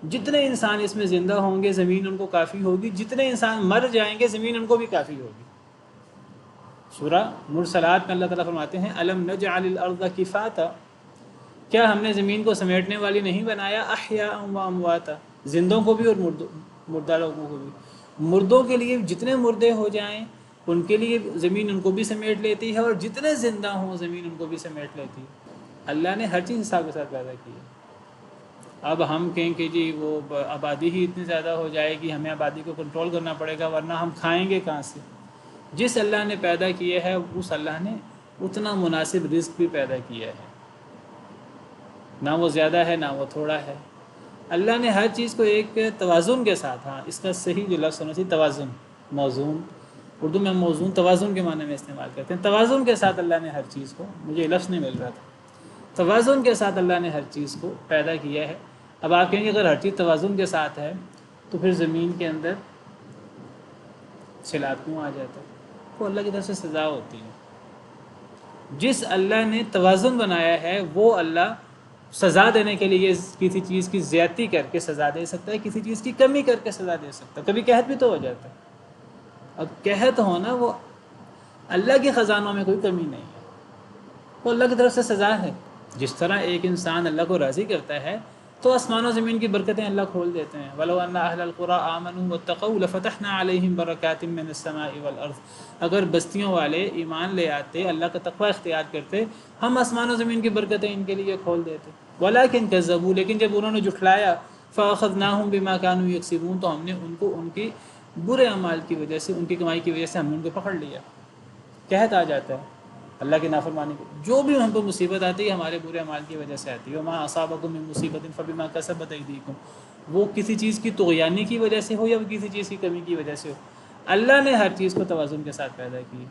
جتنے انسان اس میں زندہ ہوں گے زمین ان کو کافی ہوگی، جتنے انسان مر جائیں گے زمین ان کو بھی کافی ہوگی۔ سورہ مرسلات میں اللہ تعالیٰ فرماتے ہیں الم نجعل الارض کفاتا، کیا ہم نے زمین کو سمیٹنے والی نہیں بنایا، احیاء و امواتا، زندوں کو بھی اور مردہ لوگوں کو بھی۔ مردوں کے لیے جتنے مردے ہو جائیں ان کے لیے زمین ان کو بھی سمیٹ لیتی ہے، اور جتنے زندہ ہوں زمین ان کو بھی سمیٹ لیتی ہے۔ اللہ نے ہر چیز حساب کے ساتھ پیدا کی ہے۔ اب ہم کہیں کہ جی وہ آبادی ہی اتنی زیادہ ہو جائے گی، ہمیں آبادی کو کنٹرول کرنا پڑے گا ورنہ ہم کھائیں گے کہاں سے؟ جس اللہ نے پیدا کیا ہے اس اللہ نے اتنا مناسب رزق بھی پیدا کیا ہے، نہ وہ زیادہ ہے نہ وہ تھوڑا ہے۔ اللہ نے ہر چیز کو ایک توازن کے ساتھ، ہاں اس کا صحیح جو لفظ ہونا چاہیے توازن، موزون، اردو میں موزون توازن کے معنی میں استعمال کرتے ہیں۔ توازن کے ساتھ اللہ نے ہر چیز کو، مجھے لفظ نہیں مل رہا تھا، توازن کے ساتھ اللہ نے ہر چیز کو پیدا کیا ہے۔ اب آپ کہیں گے اگر ہر چیز توازن کے ساتھ ہے تو پھر زمین کے اندر سیلاب کیوں آ جاتا ہے؟ وہ اللہ کی طرف سے سزا ہوتی ہے۔ جس اللہ نے توازن بنایا ہے وہ اللہ سزا دینے کے لیے کسی چیز کی زیادتی کر کے سزا دے سکتا ہے، کسی چیز کی کمی کر کے سزا دے سکتا ہے، کبھی قحط بھی تو ہو جاتا ہے۔ اب قحط ہونا وہ اللہ کے خزانوں میں کوئی کمی نہیں ہے، وہ اللہ کی طرف سے سزا ہے۔ جس طرح ایک انسان اللہ کو راضی کرتا ہے تو آسمان و زمین کی برکتیں اللہ کھول دیتے ہیں۔ وَلَوْ أَنَّ أَهْلَ الْقُرَىٰ آمَنُوا وَاتَّقَوْا لَفَتَحْنَا عَلَيْهِمْ بَرَكَاتٍ مِّنَ السَّمَاءِ وَالْأَرْضِ، اگر بستیوں والے ایمان لے آتے، اللہ کا تقوی اختیار کرتے، ہم آسمان و زمین کی برکتیں ان کے لیے کھول دیتے۔ وَلَٰكِن كَذَّبُوا، لیکن جب انہوں نے جھٹلایا، فَأَخَذْنَاهُمْ بِمَا كَانُوا يَكْسِبُونَ، تو ہم نے ان کو ان کی برے اعمال کی وجہ سے، ان کی کمائی کی وجہ سے ہم نے ان کو پکڑ لیا۔ قحط آ جاتا ہے اللہ کی نافرمانی کو، جو بھی ہم کو مصیبت آتی ہے ہمارے برے اعمال کی وجہ سے آتی ہے۔ وَمَا أَصَابَكُم مِّن مُّصِيبَةٍ فَبِمَا كَسَبَتْ أَيْدِيكُمْ، وہ کسی چیز کی طغیانی کی وجہ سے ہو یا وہ کسی چیز کی کمی کی وجہ سے ہو، اللہ نے ہر چیز کو توازن کے ساتھ پیدا کی ہے۔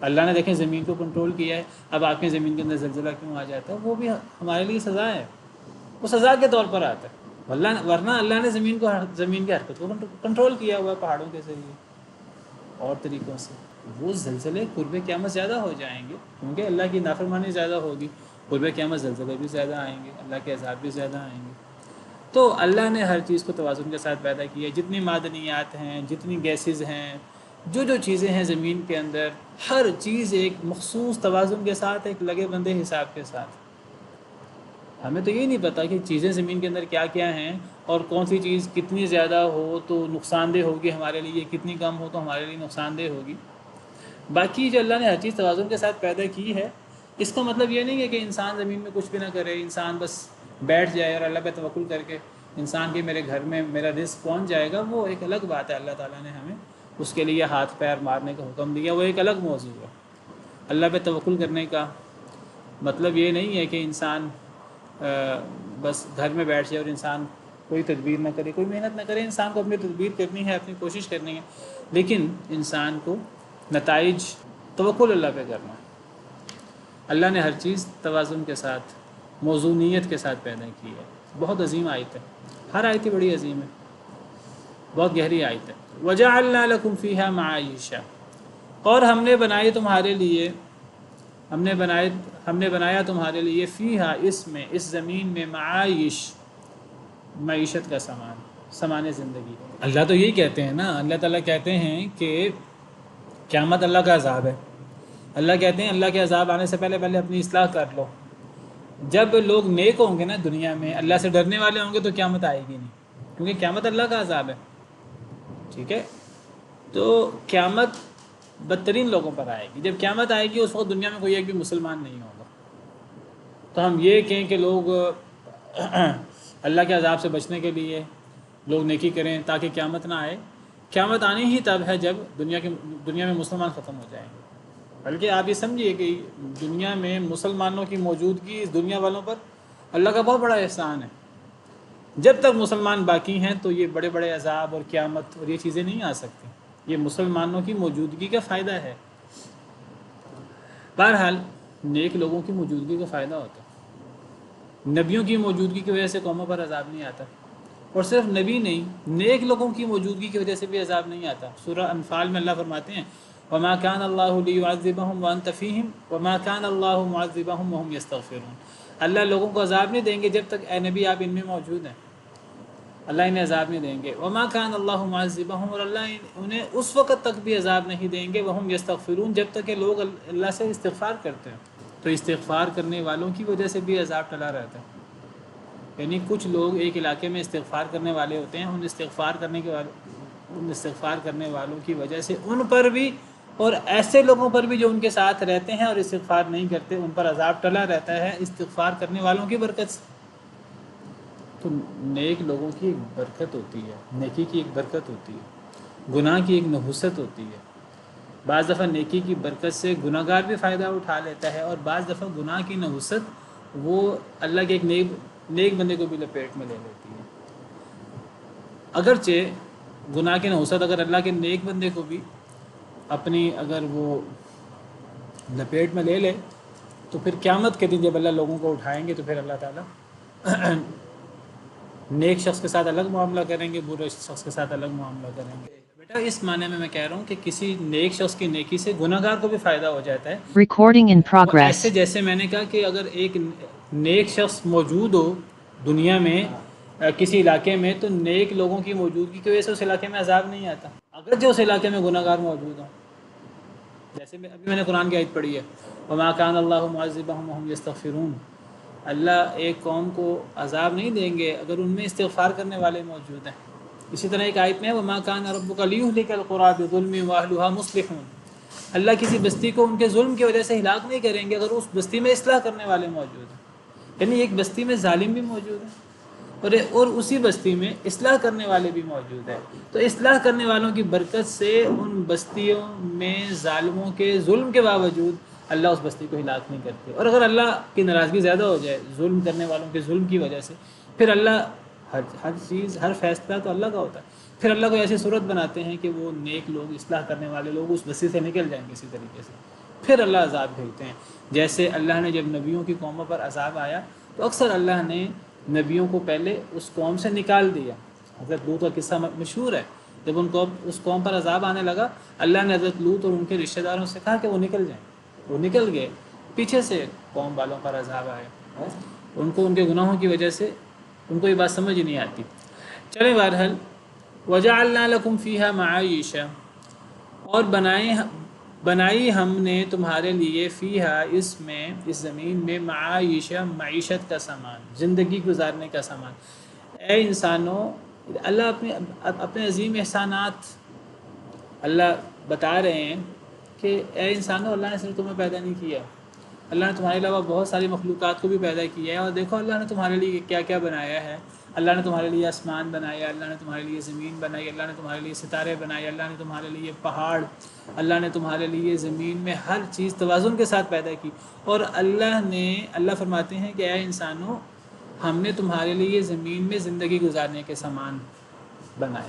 اللہ نے دیکھیں زمین کو کنٹرول کیا ہے۔ اب آپ کے زمین کے اندر زلزلہ کیوں آ جاتا ہے؟ وہ بھی ہمارے لیے سزا ہے، وہ سزا کے طور پر آتا ہے، ورنہ اللہ نے زمین کی حرکت کو کنٹرول کیا ہوا ہے پہاڑوں کے ذریعے اور طریقوں سے۔ وہ زلزلے قرب قیامت زیادہ ہو جائیں گے کیونکہ اللہ کی نافرمانی زیادہ ہوگی، قرب قیامت زلزلے بھی زیادہ آئیں گے، اللہ کے عذاب بھی زیادہ آئیں گے۔ تو اللہ نے ہر چیز کو توازن کے ساتھ پیدا کیا ہے۔ جتنی معدنیات ہیں، جتنی گیسز ہیں، جو جو چیزیں ہیں زمین کے اندر، ہر چیز ایک مخصوص توازن کے ساتھ، ایک لگے بندے حساب کے ساتھ۔ ہمیں تو یہ نہیں پتہ کہ چیزیں زمین کے اندر کیا کیا ہیں، اور کون سی چیز کتنی زیادہ ہو تو نقصان دہ ہوگی ہمارے لیے، کتنی کم ہو تو ہمارے لیے نقصان دہ ہوگی۔ باقی جو اللہ نے ہر چیز توازن کے ساتھ پیدا کی ہے، اس کا مطلب یہ نہیں ہے کہ انسان زمین میں کچھ بھی نہ کرے، انسان بس بیٹھ جائے اور اللہ پہ توکل کر کے انسان کے میرے گھر میں میرا رزق پہنچ جائے گا، وہ ایک الگ بات ہے۔ اللہ تعالیٰ نے ہمیں اس کے لیے ہاتھ پیر مارنے کا حکم دیا، وہ ایک الگ موضوع ہے۔ اللہ پہ توکل کرنے کا مطلب یہ نہیں ہے کہ انسان بس گھر میں بیٹھ جائے اور انسان کوئی تدبیر نہ کرے، کوئی محنت نہ کرے۔ انسان کو اپنی تدبیر کرنی ہے، اپنی کوشش کرنی ہے، لیکن انسان کو نتائج توکل اللہ پہ کرنا ہے۔ اللہ نے ہر چیز توازن کے ساتھ، موزونیت کے ساتھ پیدا کی ہے۔ بہت عظیم آیت ہے، ہر آیت بڑی عظیم ہے، بہت گہری آیت ہے۔ وَجَعَلْنَا لَكُمْ فِيهَا مَعَایِشَ، اور ہم نے بنائی تمہارے لیے، ہم نے بنایا تمہارے لیے فیہا، اس میں، اس زمین میں، معایش، معیشت کا سامان زندگی۔ اللہ تو یہی کہتے ہیں نا، اللہ تعالیٰ کہتے ہیں کہ قیامت اللہ کا عذاب ہے۔ اللہ کہتے ہیں اللہ کے عذاب آنے سے پہلے اپنی اصلاح کر لو۔ جب لوگ نیک ہوں گے نا دنیا میں، اللہ سے ڈرنے والے ہوں گے، تو قیامت آئے گی نہیں، کیونکہ قیامت اللہ کا عذاب ہے، ٹھیک ہے؟ تو قیامت بدترین لوگوں پر آئے گی۔ جب قیامت آئے گی اس وقت دنیا میں کوئی ایک بھی مسلمان نہیں ہوگا۔ تو ہم یہ کہیں کہ لوگ اللہ کے عذاب سے بچنے کے لیے لوگ نیکی کریں تاکہ قیامت نہ آئے۔ قیامت آنی ہی تب ہے جب دنیا میں مسلمان ختم ہو جائیں گے۔ بلکہ آپ یہ سمجھیے کہ دنیا میں مسلمانوں کی موجودگی اس دنیا والوں پر اللہ کا بہت بڑا احسان ہے۔ جب تک مسلمان باقی ہیں تو یہ بڑے بڑے عذاب اور قیامت اور یہ چیزیں نہیں آ سکتی۔ یہ مسلمانوں کی موجودگی کا فائدہ ہے۔ بہرحال نیک لوگوں کی موجودگی کا فائدہ ہوتا ہے۔ نبیوں کی موجودگی کی وجہ سے قوموں پر عذاب نہیں آتا، اور صرف نبی نہیں، نیک لوگوں کی موجودگی کی وجہ سے بھی عذاب نہیں آتا۔ سورہ انفال میں اللہ فرماتے ہیں وَمَا كَانَ اللَّهُ لِيُعَذِّبَهُمْ وَأَنْتَ فِيهِمْ وَمَا كَانَ اللَّهُ مُعَذِّبَهُمْ وَهُمْ يَسْتَغْفِرُونَ۔ اللہ لوگوں کو عذاب نہیں دیں گے جب تک اے نبی آپ ان میں موجود ہیں، اللہ انہیں عذاب نہیں دیں گے۔ وَمَا كَانَ اللَّهُ مُعَذِّبَهُمْ، اور اللہ انہیں اس وقت تک بھی عذاب نہیں دیں گے وَهُمْ يَسْتَغْفِرُونَ، جب تک کہ لوگ اللہ سے استغفار کرتے ہیں۔ تو استغفار کرنے والوں کی وجہ سے بھی عذاب ٹلا رہتا ہے۔ یعنی کچھ لوگ ایک علاقے میں استغفار کرنے والے ہوتے ہیں، ان استغفار کرنے والوں کی وجہ سے ان پر بھی اور ایسے لوگوں پر بھی جو ان کے ساتھ رہتے ہیں اور استغفار نہیں کرتے، ان پر عذاب ٹلا رہتا ہے استغفار کرنے والوں کی برکت سے۔ تو نیک لوگوں کی ایک برکت ہوتی ہے، نیکی کی ایک برکت ہوتی ہے، گناہ کی ایک نحوست ہوتی ہے۔ بعض دفعہ نیکی کی برکت سے گناہ گار بھی فائدہ اٹھا لیتا ہے، اور بعض دفعہ گناہ کی نحوست وہ اللہ کے ایک نیک بندے کو بھی لپیٹ میں لے لیتی ہے۔ اگرچہ گناہ کی نحوست اگر اللہ کے نیک بندے کو بھی اپنی اگر وہ لپیٹ میں لے لے، تو پھر قیامت کے دن جب اللہ لوگوں کو اٹھائیں گے تو پھر اللہ تعالیٰ نیک شخص کے ساتھ الگ معاملہ کریں گے، برے شخص کے ساتھ الگ معاملہ کریں گے۔ بیٹا اس معنی میں کہہ رہا ہوں کہ کسی نیک شخص کی نیکی سے گناہ گار کو بھی فائدہ ہو جاتا ہے۔ Recording in progress. ایسے جیسے میں نے کہا کہ اگر ایک نیک شخص موجود ہو دنیا میں کسی علاقے میں، تو نیک لوگوں کی موجودگی کی وجہ سے اس علاقے میں عذاب نہیں آتا، اگر جو اس علاقے میں گناہ گار موجود ہوں۔ جیسے ابھی میں نے قرآن کی آیت پڑھی ہے وَمَا كَانَ اللَّهُ مُعَذِّبَهُمْ وَهُمْ يَسْتَغْفِرُونَ، اللہ ایک قوم کو عذاب نہیں دیں گے اگر ان میں استغفار کرنے والے موجود ہیں۔ اسی طرح ایک آیت میں ہے وَمَا كَانَ رَبُّكَ لِيُهْلِكَ الْقُرَىٰ بِظُلْمٍ وَأَهْلُهَا مُصْلِحُونَ، اللہ کسی بستی کو ان کے ظلم کی وجہ سے ہلاک نہیں کریں گے اگر اس بستی میں اصلاح کرنے والے موجود ہیں۔ یعنی ایک بستی میں ظالم بھی موجود ہیں اور اسی بستی میں اصلاح کرنے والے بھی موجود ہیں، تو اصلاح کرنے والوں کی برکت سے ان بستیوں میں ظالموں کے ظلم کے باوجود اللہ اس بستی کو ہلاک نہیں کرتے۔ اور اگر اللہ کی ناراضگی زیادہ ہو جائے ظلم کرنے والوں کے ظلم کی وجہ سے، پھر اللہ ہر چیز، ہر فیصلہ تو اللہ کا ہوتا ہے، پھر اللہ کو ایسی صورت بناتے ہیں کہ وہ نیک لوگ، اصلاح کرنے والے لوگ اس بستی سے نکل جائیں کسی طریقے سے، پھر اللہ عذاب بھیجتے ہیں۔ جیسے اللہ نے جب نبیوں کی قوموں پر عذاب آیا تو اکثر اللہ نے نبیوں کو پہلے اس قوم سے نکال دیا۔ حضرت لوط کا قصہ مشہور ہے، جب ان کو اس قوم پر عذاب آنے لگا، اللہ نے حضرت لوط اور ان کے رشتہ داروں سے کہا کہ وہ نکل جائیں، وہ نکل گئے، پیچھے سے قوم والوں پر عذاب آئے، ان کو ان کے گناہوں کی وجہ سے ان کو یہ بات سمجھ نہیں آتی۔ چلیں بہرحال وَجَعَلْنَا لَكُمْ فِيهَا مَعَایِشَ، اور بنائی ہم نے تمہارے لیے فیہا، اس میں، اس زمین میں، معایش، معیشت کا سامان، زندگی گزارنے کا سامان۔ اے انسانوں، اللہ اپنے عظیم احسانات اللہ بتا رہے ہیں کہ اے انسانوں، اللہ نے صرف تمہیں پیدا نہیں کیا، اللہ نے تمہارے علاوہ بہت ساری مخلوقات کو بھی پیدا کیا ہے، اور دیکھو اللہ نے تمہارے لیے کیا کیا بنایا ہے۔ اللہ نے تمہارے لیے آسمان بنایا، اللہ نے تمہارے لیے زمین بنائی، اللہ نے تمہارے لیے ستارے بنائے، اللہ نے تمہارے لیے پہاڑ، اللہ نے تمہارے لیے زمین میں ہر چیز توازن کے ساتھ پیدا کی۔ اور اللہ فرماتے ہیں کہ اے انسانوں، ہم نے تمہارے لیے زمین میں زندگی گزارنے کے سامان بنائے۔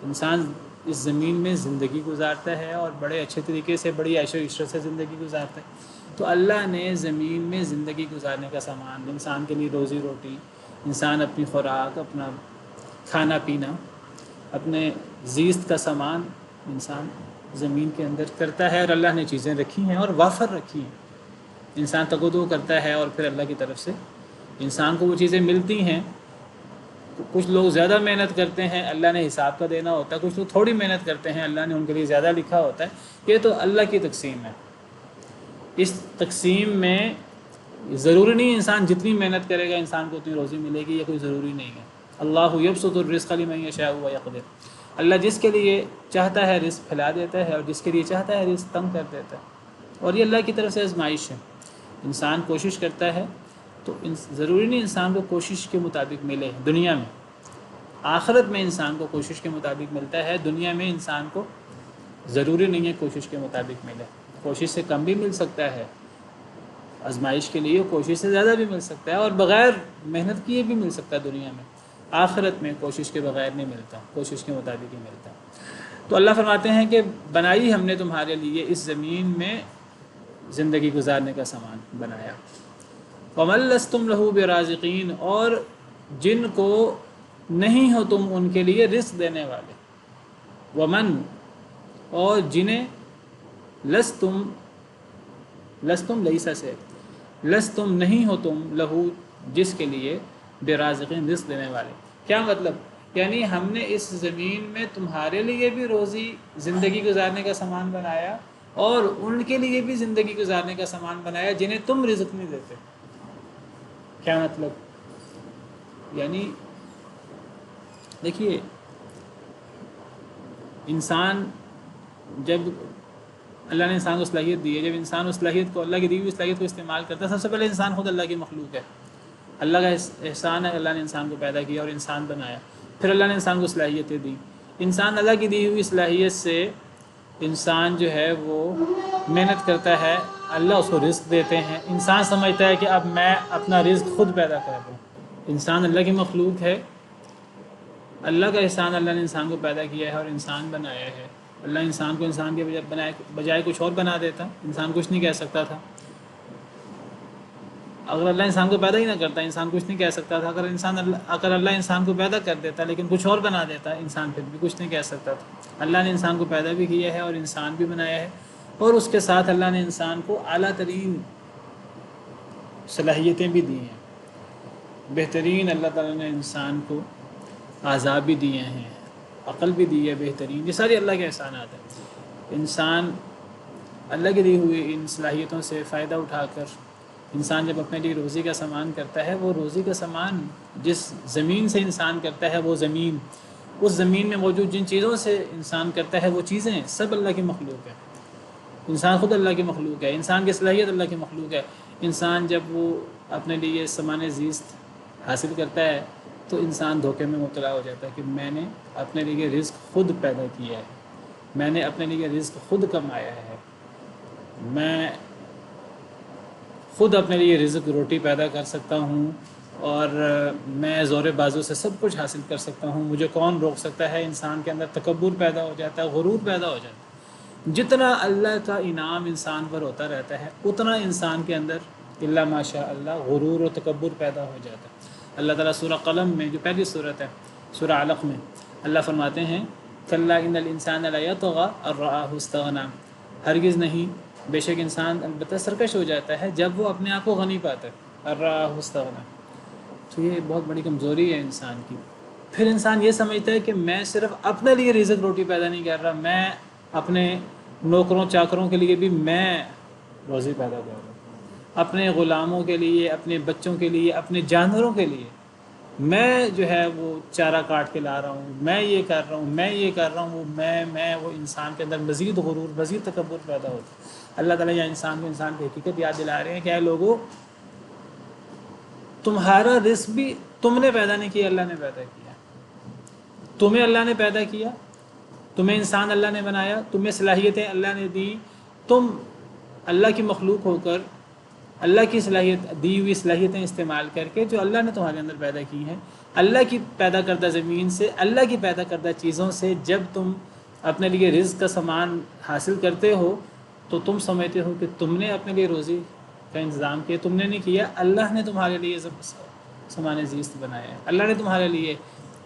انسان اس زمین میں زندگی گزارتا ہے اور بڑے اچھے طریقے سے، بڑی عیش و عشرت سے زندگی گزارتا ہے۔ تو اللہ نے زمین میں زندگی گزارنے کا سامان، انسان کے لیے روزی روٹی، انسان اپنی خوراک، اپنا کھانا پینا، اپنے زیست کا سامان انسان زمین کے اندر کرتا ہے، اور اللہ نے چیزیں رکھی ہیں اور وافر رکھی ہیں۔ انسان تقدو کرتا ہے اور پھر اللہ کی طرف سے انسان کو وہ چیزیں ملتی ہیں۔ کچھ لوگ زیادہ محنت کرتے ہیں، اللہ نے حساب کا دینا ہوتا ہے، کچھ لوگ تھوڑی محنت کرتے ہیں، اللہ نے ان کے لیے زیادہ لکھا ہوتا ہے۔ یہ تو اللہ کی تقسیم ہے۔ اس تقسیم میں ضروری نہیں انسان جتنی محنت کرے گا انسان کو اتنی روزی ملے گی، یہ کوئی ضروری نہیں ہے۔ اللہ یبسط الرزق لمن یشاء ویقدر، اللہ جس کے لیے چاہتا ہے رزق پھیلا دیتا ہے، اور جس کے لیے چاہتا ہے رزق تنگ کر دیتا ہے، اور یہ اللہ کی طرف سے آزمائش ہے۔ انسان کوشش کرتا ہے تو ضروری نہیں انسان کو کوشش کے مطابق ملے دنیا میں، آخرت میں انسان کو کوشش کے مطابق ملتا ہے، دنیا میں انسان کو ضروری نہیں ہے کوشش کے مطابق ملے۔ کوشش سے کم بھی مل سکتا ہے آزمائش کے لیے، کوشش سے زیادہ بھی مل سکتا ہے، اور بغیر محنت کیے بھی مل سکتا ہے دنیا میں۔ آخرت میں کوشش کے بغیر نہیں ملتا، کوشش کے مطابق ہی ملتا۔ تو اللہ فرماتے ہیں کہ بنائی ہم نے تمہارے لیے اس زمین میں زندگی گزارنے کا سامان بنایا۔ وَمَن لَّسْتُمْ لَهُ بِرَازِقِينَ، اور جن کو نہیں ہو تم ان کے لیے رزق دینے والے۔ ومن، اور جنہیں لستم لیسا سے، لستم نہیں ہو تم لہو جس کے لیے برازقین رزق دینے والے۔ کیا مطلب؟ یعنی ہم نے اس زمین میں تمہارے لیے بھی روزی زندگی گزارنے کا سامان بنایا، اور ان کے لیے بھی زندگی گزارنے کا سامان بنایا جنہیں تم رزق نہیں دیتے۔ کیا مطلب؟ یعنی دیکھیے، انسان جب اللہ نے انسان کو صلاحیت دی ہے، جب انسان اس صلاحیت کو، اللہ کی دی ہوئی صلاحیت کو استعمال کرتا ہے، سب سے پہلے انسان خود اللہ کی مخلوق ہے۔ اللہ کا احسان ہے، اللہ نے انسان کو پیدا کیا اور انسان بنایا، پھر اللہ نے انسان کو صلاحیتیں دی۔ انسان اللہ کی دی ہوئی صلاحیت سے انسان جو ہے وہ محنت کرتا ہے، اللہ اس کو رزق دیتے ہیں۔ انسان سمجھتا ہے کہ اب میں اپنا رزق خود پیدا کر دوں۔ انسان اللہ کی مخلوق ہے، اللہ کا احسان، اللہ نے انسان کو پیدا کیا ہے اور انسان بنایا ہے۔ اللہ انسان کو انسان کے بجائے کچھ اور بنا دیتا، انسان کچھ نہیں کہہ سکتا تھا۔ اگر اللہ انسان کو پیدا ہی نہ کرتا، انسان کچھ نہیں کہہ سکتا تھا۔ اگر اللہ انسان کو پیدا کر دیتا لیکن کچھ اور بنا دیتا، انسان پھر بھی کچھ نہیں کہہ سکتا تھا۔ اللہ نے انسان کو پیدا بھی کیا ہے اور انسان بھی بنایا ہے، اور اس کے ساتھ اللہ نے انسان کو اعلیٰ ترین صلاحیتیں بھی دی ہیں۔ بہترین اللہ تعالیٰ نے انسان کو اعضاء بھی دیے ہیں، عقل بھی دی ہے بہترین، یہ سارے اللہ کے احسانات ہیں۔ انسان اللہ کی دی ہوئی ان صلاحیتوں سے فائدہ اٹھا کر انسان جب اپنے لیے روزی کا سامان کرتا ہے، وہ روزی کا سامان جس زمین سے انسان کرتا ہے، وہ زمین، اس زمین میں موجود جن چیزوں سے انسان کرتا ہے وہ چیزیں سب اللہ کی مخلوق ہے۔ انسان خود اللہ کی مخلوق ہے، انسان کی صلاحیت اللہ کی مخلوق ہے۔ انسان جب وہ اپنے لیے سامان زیست حاصل کرتا ہے تو انسان دھوکے میں مبتلا ہو جاتا ہے کہ میں نے اپنے لیے رزق خود پیدا کیا ہے، میں نے اپنے لیے رزق خود کمایا ہے، میں خود اپنے لیے رزق روٹی پیدا کر سکتا ہوں، اور میں زور بازو سے سب کچھ حاصل کر سکتا ہوں، مجھے کون روک سکتا ہے۔ انسان کے اندر تکبر پیدا ہو جاتا ہے، غرور پیدا ہو جاتا ہے۔ جتنا اللہ کا انعام انسان پر ہوتا رہتا ہے اتنا انسان کے اندر الا ماشاء اللہ غرور و تکبر پیدا ہو جاتا ہے۔ اللہ تعالیٰ سورہ قلم میں جو پہلی صورت ہے، سورہ علق میں، اللہ فرماتے ہیں کلا ان الانسان لیطغی ان رآہ استغنی، ہرگز نہیں، بے شک انسان البتہ سرکش ہو جاتا ہے جب وہ اپنے آپ کو غنی پاتا ہے، ان رآہ استغنی۔ تو یہ بہت بڑی کمزوری ہے انسان کی۔ پھر انسان یہ سمجھتا ہے کہ میں صرف اپنے لیے رزق روٹی پیدا نہیں کر رہا، میں اپنے نوکروں چاکروں کے لیے بھی میں روزی پیدا کر رہا ہوں، اپنے غلاموں کے لیے، اپنے بچوں کے لیے، اپنے جانوروں کے لیے میں جو ہے وہ چارہ کاٹ کے لا رہا ہوں، میں یہ کر رہا ہوں، میں یہ کر رہا ہوں، وہ انسان کے اندر مزید غرور، مزید تکبر پیدا ہوتا ہے۔ اللہ تعالیٰ یا انسان کی حقیقت یاد دلا رہے ہیں کہ اے لوگو، تمہارا رزق بھی تم نے پیدا نہیں کیا، اللہ نے پیدا کیا۔ تمہیں اللہ نے پیدا کیا، تمہیں انسان اللہ نے بنایا، تمہیں صلاحیتیں اللہ نے دی، تم اللہ کی مخلوق ہو کر اللہ کی دی ہوئی صلاحیتیں استعمال کر کے جو اللہ نے تمہارے اندر پیدا کی ہیں، اللہ کی پیدا کردہ زمین سے، اللہ کی پیدا کردہ چیزوں سے جب تم اپنے لیے رزق کا سامان حاصل کرتے ہو تو تم سمجھتے ہو کہ تم نے اپنے لیے روزی کا انتظام کیا، تم نے نہیں کیا، اللہ نے تمہارے لیے سامان زیست بنایا ہے، اللہ نے تمہارے لیے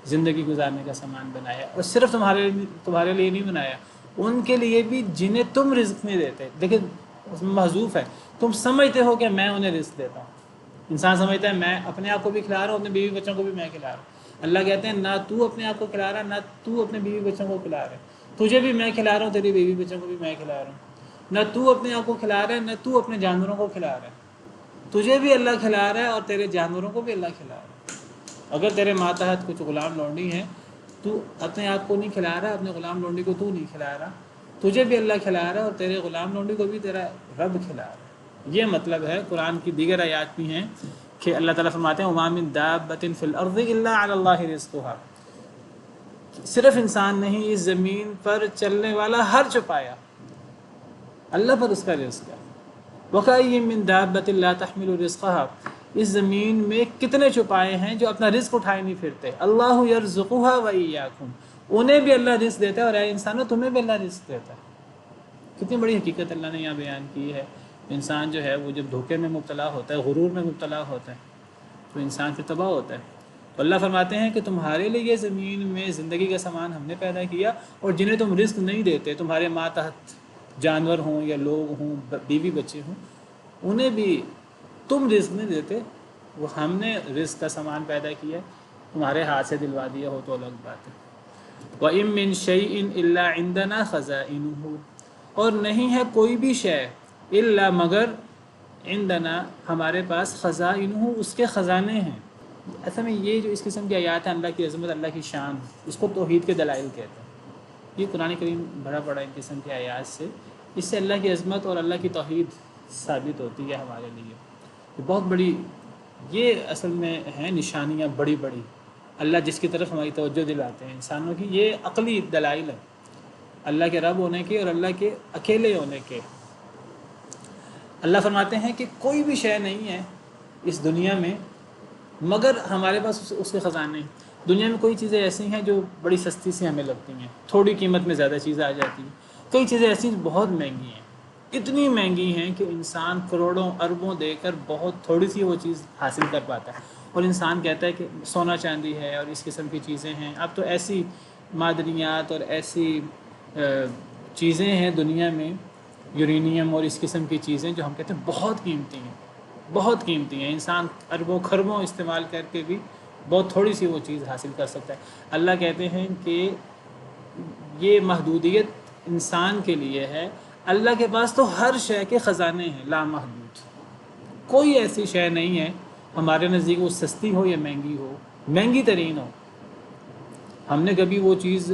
زندگی گزارنے کا سامان بنایا، اور صرف تمہارے لیے نہیں بنایا، ان کے لیے بھی جنہیں تم رزق نہیں دیتے۔ لیکن اس میں محذوف ہے، تم سمجھتے ہو کہ میں انہیں رزق دیتا ہوں۔ انسان سمجھتا ہے میں اپنے آپ کو بھی کھلا رہا ہوں، اپنے بیوی بچوں کو بھی میں کھلا رہا ہوں۔ اللہ کہتے ہیں نہ تو اپنے آپ کو کھلا رہا، نہ تو اپنے بیوی بچوں کو کھلا رہا ہے، تجھے بھی میں کھلا رہا ہوں، تیری بیوی بچوں کو بھی میں کھلا رہا ہوں۔ نہ تو اپنے آپ کو کھلا رہا ہے، نہ تو اپنے جانوروں کو کھلا رہا ہے، تجھے بھی اللہ کھلا رہا ہے اور تیرے جانوروں کو بھی اللہ کھلا رہا ہے۔ اگر تیرے ماتحت کچھ غلام لونڈی ہیں، تو اپنے آپ کو نہیں کھلا رہا، اپنے غلام لونڈی کو تو نہیں کھلا رہا، تجھے بھی اللہ کھلا رہا ہے اور تیرے غلام لونڈی کو بھی تیرا رب کھلا رہا ہے۔ یہ مطلب ہے۔ قرآن کی دیگر آیات بھی ہیں کہ اللہ تعالیٰ فرماتے ہیں وَمَا مِن دَابَّةٍ فِي الْأَرْضِ إِلَّا عَلَى اللَّهِ رِزْقُهَا، صرف انسان نہیں، اس زمین پر چلنے والا ہر چوپایا اللہ پر اس کا رزق ہے۔ وَكَأَيٍّ مِّن دَابَّةٍ لَا تَحْمِلُ رِزْقَهَا، اس زمین میں کتنے چوپائے ہیں جو اپنا رزق اٹھائے نہیں پھرتے۔ اللہ يَرْزُقُهَا وَإِيَّاكُمْ، انہیں بھی اللہ رزق دیتا ہے اور اے انسانوں تمہیں بھی اللہ رزق دیتا ہے۔ کتنی بڑی حقیقت اللہ نے یہاں بیان کی ہے۔ انسان جو ہے وہ جب دھوکے میں مبتلا ہوتا ہے، غرور میں مبتلا ہوتا ہے، تو انسان پھر تباہ ہوتا ہے۔ اللہ فرماتے ہیں کہ تمہارے لیے زمین میں زندگی کا سامان ہم نے پیدا کیا، اور جنہیں تم رزق نہیں دیتے، تمہارے ماتحت جانور ہوں یا لوگ ہوں، بیوی بچے ہوں، انہیں بھی تم رزق نہیں دیتے، وہ ہم نے رزق کا سامان پیدا کیا، تمہارے ہاتھ سے دلوا دیا ہو تو الگ بات ہے۔ وَإِن مِّن شَيْءٍ إِلَّا عِندَنَا خَزَائِنُهُ، اور نہیں ہے کوئی بھی شے الا مگر عندنا ہمارے پاس خزائنہ، اس کے خزانے ہیں۔ اصل میں یہ جو اس قسم کی آیات ہیں، اللہ کی عظمت، اللہ کی شان، اس کو توحید کے دلائل کہتے ہیں۔ یہ قرآن کریم بھرا پڑا ان قسم کی آیات سے، اس سے اللہ کی عظمت اور اللہ کی توحید ثابت ہوتی ہے ہمارے لیے۔ یہ بہت بڑی، یہ اصل میں ہیں نشانیاں بڑی بڑی، اللہ جس کی طرف ہماری توجہ دلاتے ہیں انسانوں کی، یہ عقلی دلائل ہیں اللہ کے رب ہونے کے اور اللہ کے اکیلے ہونے کے۔ اللہ فرماتے ہیں کہ کوئی بھی شے نہیں ہے اس دنیا میں مگر ہمارے پاس اس کے خزانے ہیں۔ دنیا میں کوئی چیزیں ایسی ہیں جو بڑی سستی سے ہمیں لگتی ہیں، تھوڑی قیمت میں زیادہ چیزیں آ جاتی ہیں، کئی چیزیں ایسی بہت مہنگی ہیں، اتنی مہنگی ہیں کہ انسان کروڑوں اربوں دے کر بہت تھوڑی سی وہ چیز حاصل کر پاتا ہے، اور انسان کہتا ہے کہ سونا چاندی ہے اور اس قسم کی چیزیں ہیں۔ اب تو ایسی معدنیات اور ایسی چیزیں ہیں دنیا میں، یورینیم اور اس قسم کی چیزیں جو ہم کہتے ہیں بہت قیمتی ہیں، بہت قیمتی ہیں، انسان اربوں خربوں استعمال کر کے بھی بہت تھوڑی سی وہ چیز حاصل کر سکتا ہے۔ اللہ کہتے ہیں کہ یہ محدودیت انسان کے لیے ہے، اللہ کے پاس تو ہر شے کے خزانے ہیں لامحدود، کوئی ایسی شے نہیں ہے ہمارے نزدیک وہ سستی ہو یا مہنگی ہو، مہنگی ترین ہو، ہم نے کبھی وہ چیز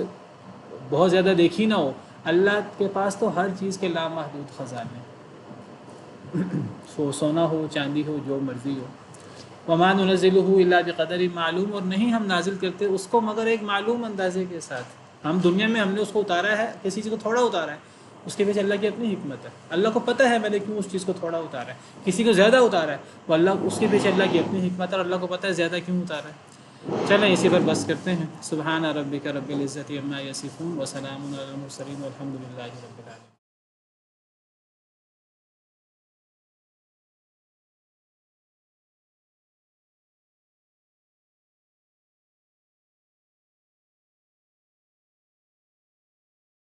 بہت زیادہ دیکھی نہ ہو، اللہ کے پاس تو ہر چیز کے لامحدود خزانے سونا ہو، چاندی ہو، جو مرضی ہو۔ وَمَا نُنَزِّلُهُ إِلَّا بِقَدَرٍ معلوم، اور نہیں ہم نازل کرتے اس کو مگر ایک معلوم اندازے کے ساتھ۔ ہم دنیا میں ہم نے اس کو اتارا ہے، کسی چیز کو تھوڑا اتارا ہے، اس کے پیچھے اللہ کی اپنی حکمت ہے، اللہ کو پتہ ہے میں نے کیوں اس چیز کو تھوڑا اتارا ہے، کسی کو زیادہ اتارا ہے، وہ اللہ، اس کے پیچھے اللہ کی اپنی حکمت ہے، اور اللہ کو پتہ ہے زیادہ کیوں اتارا ہے۔ چلیں اسی پر بس کرتے ہیں۔ سبحان ربک رب العزت عما یصفون وسلام علی المرسلین والحمد للہ رب العالمین۔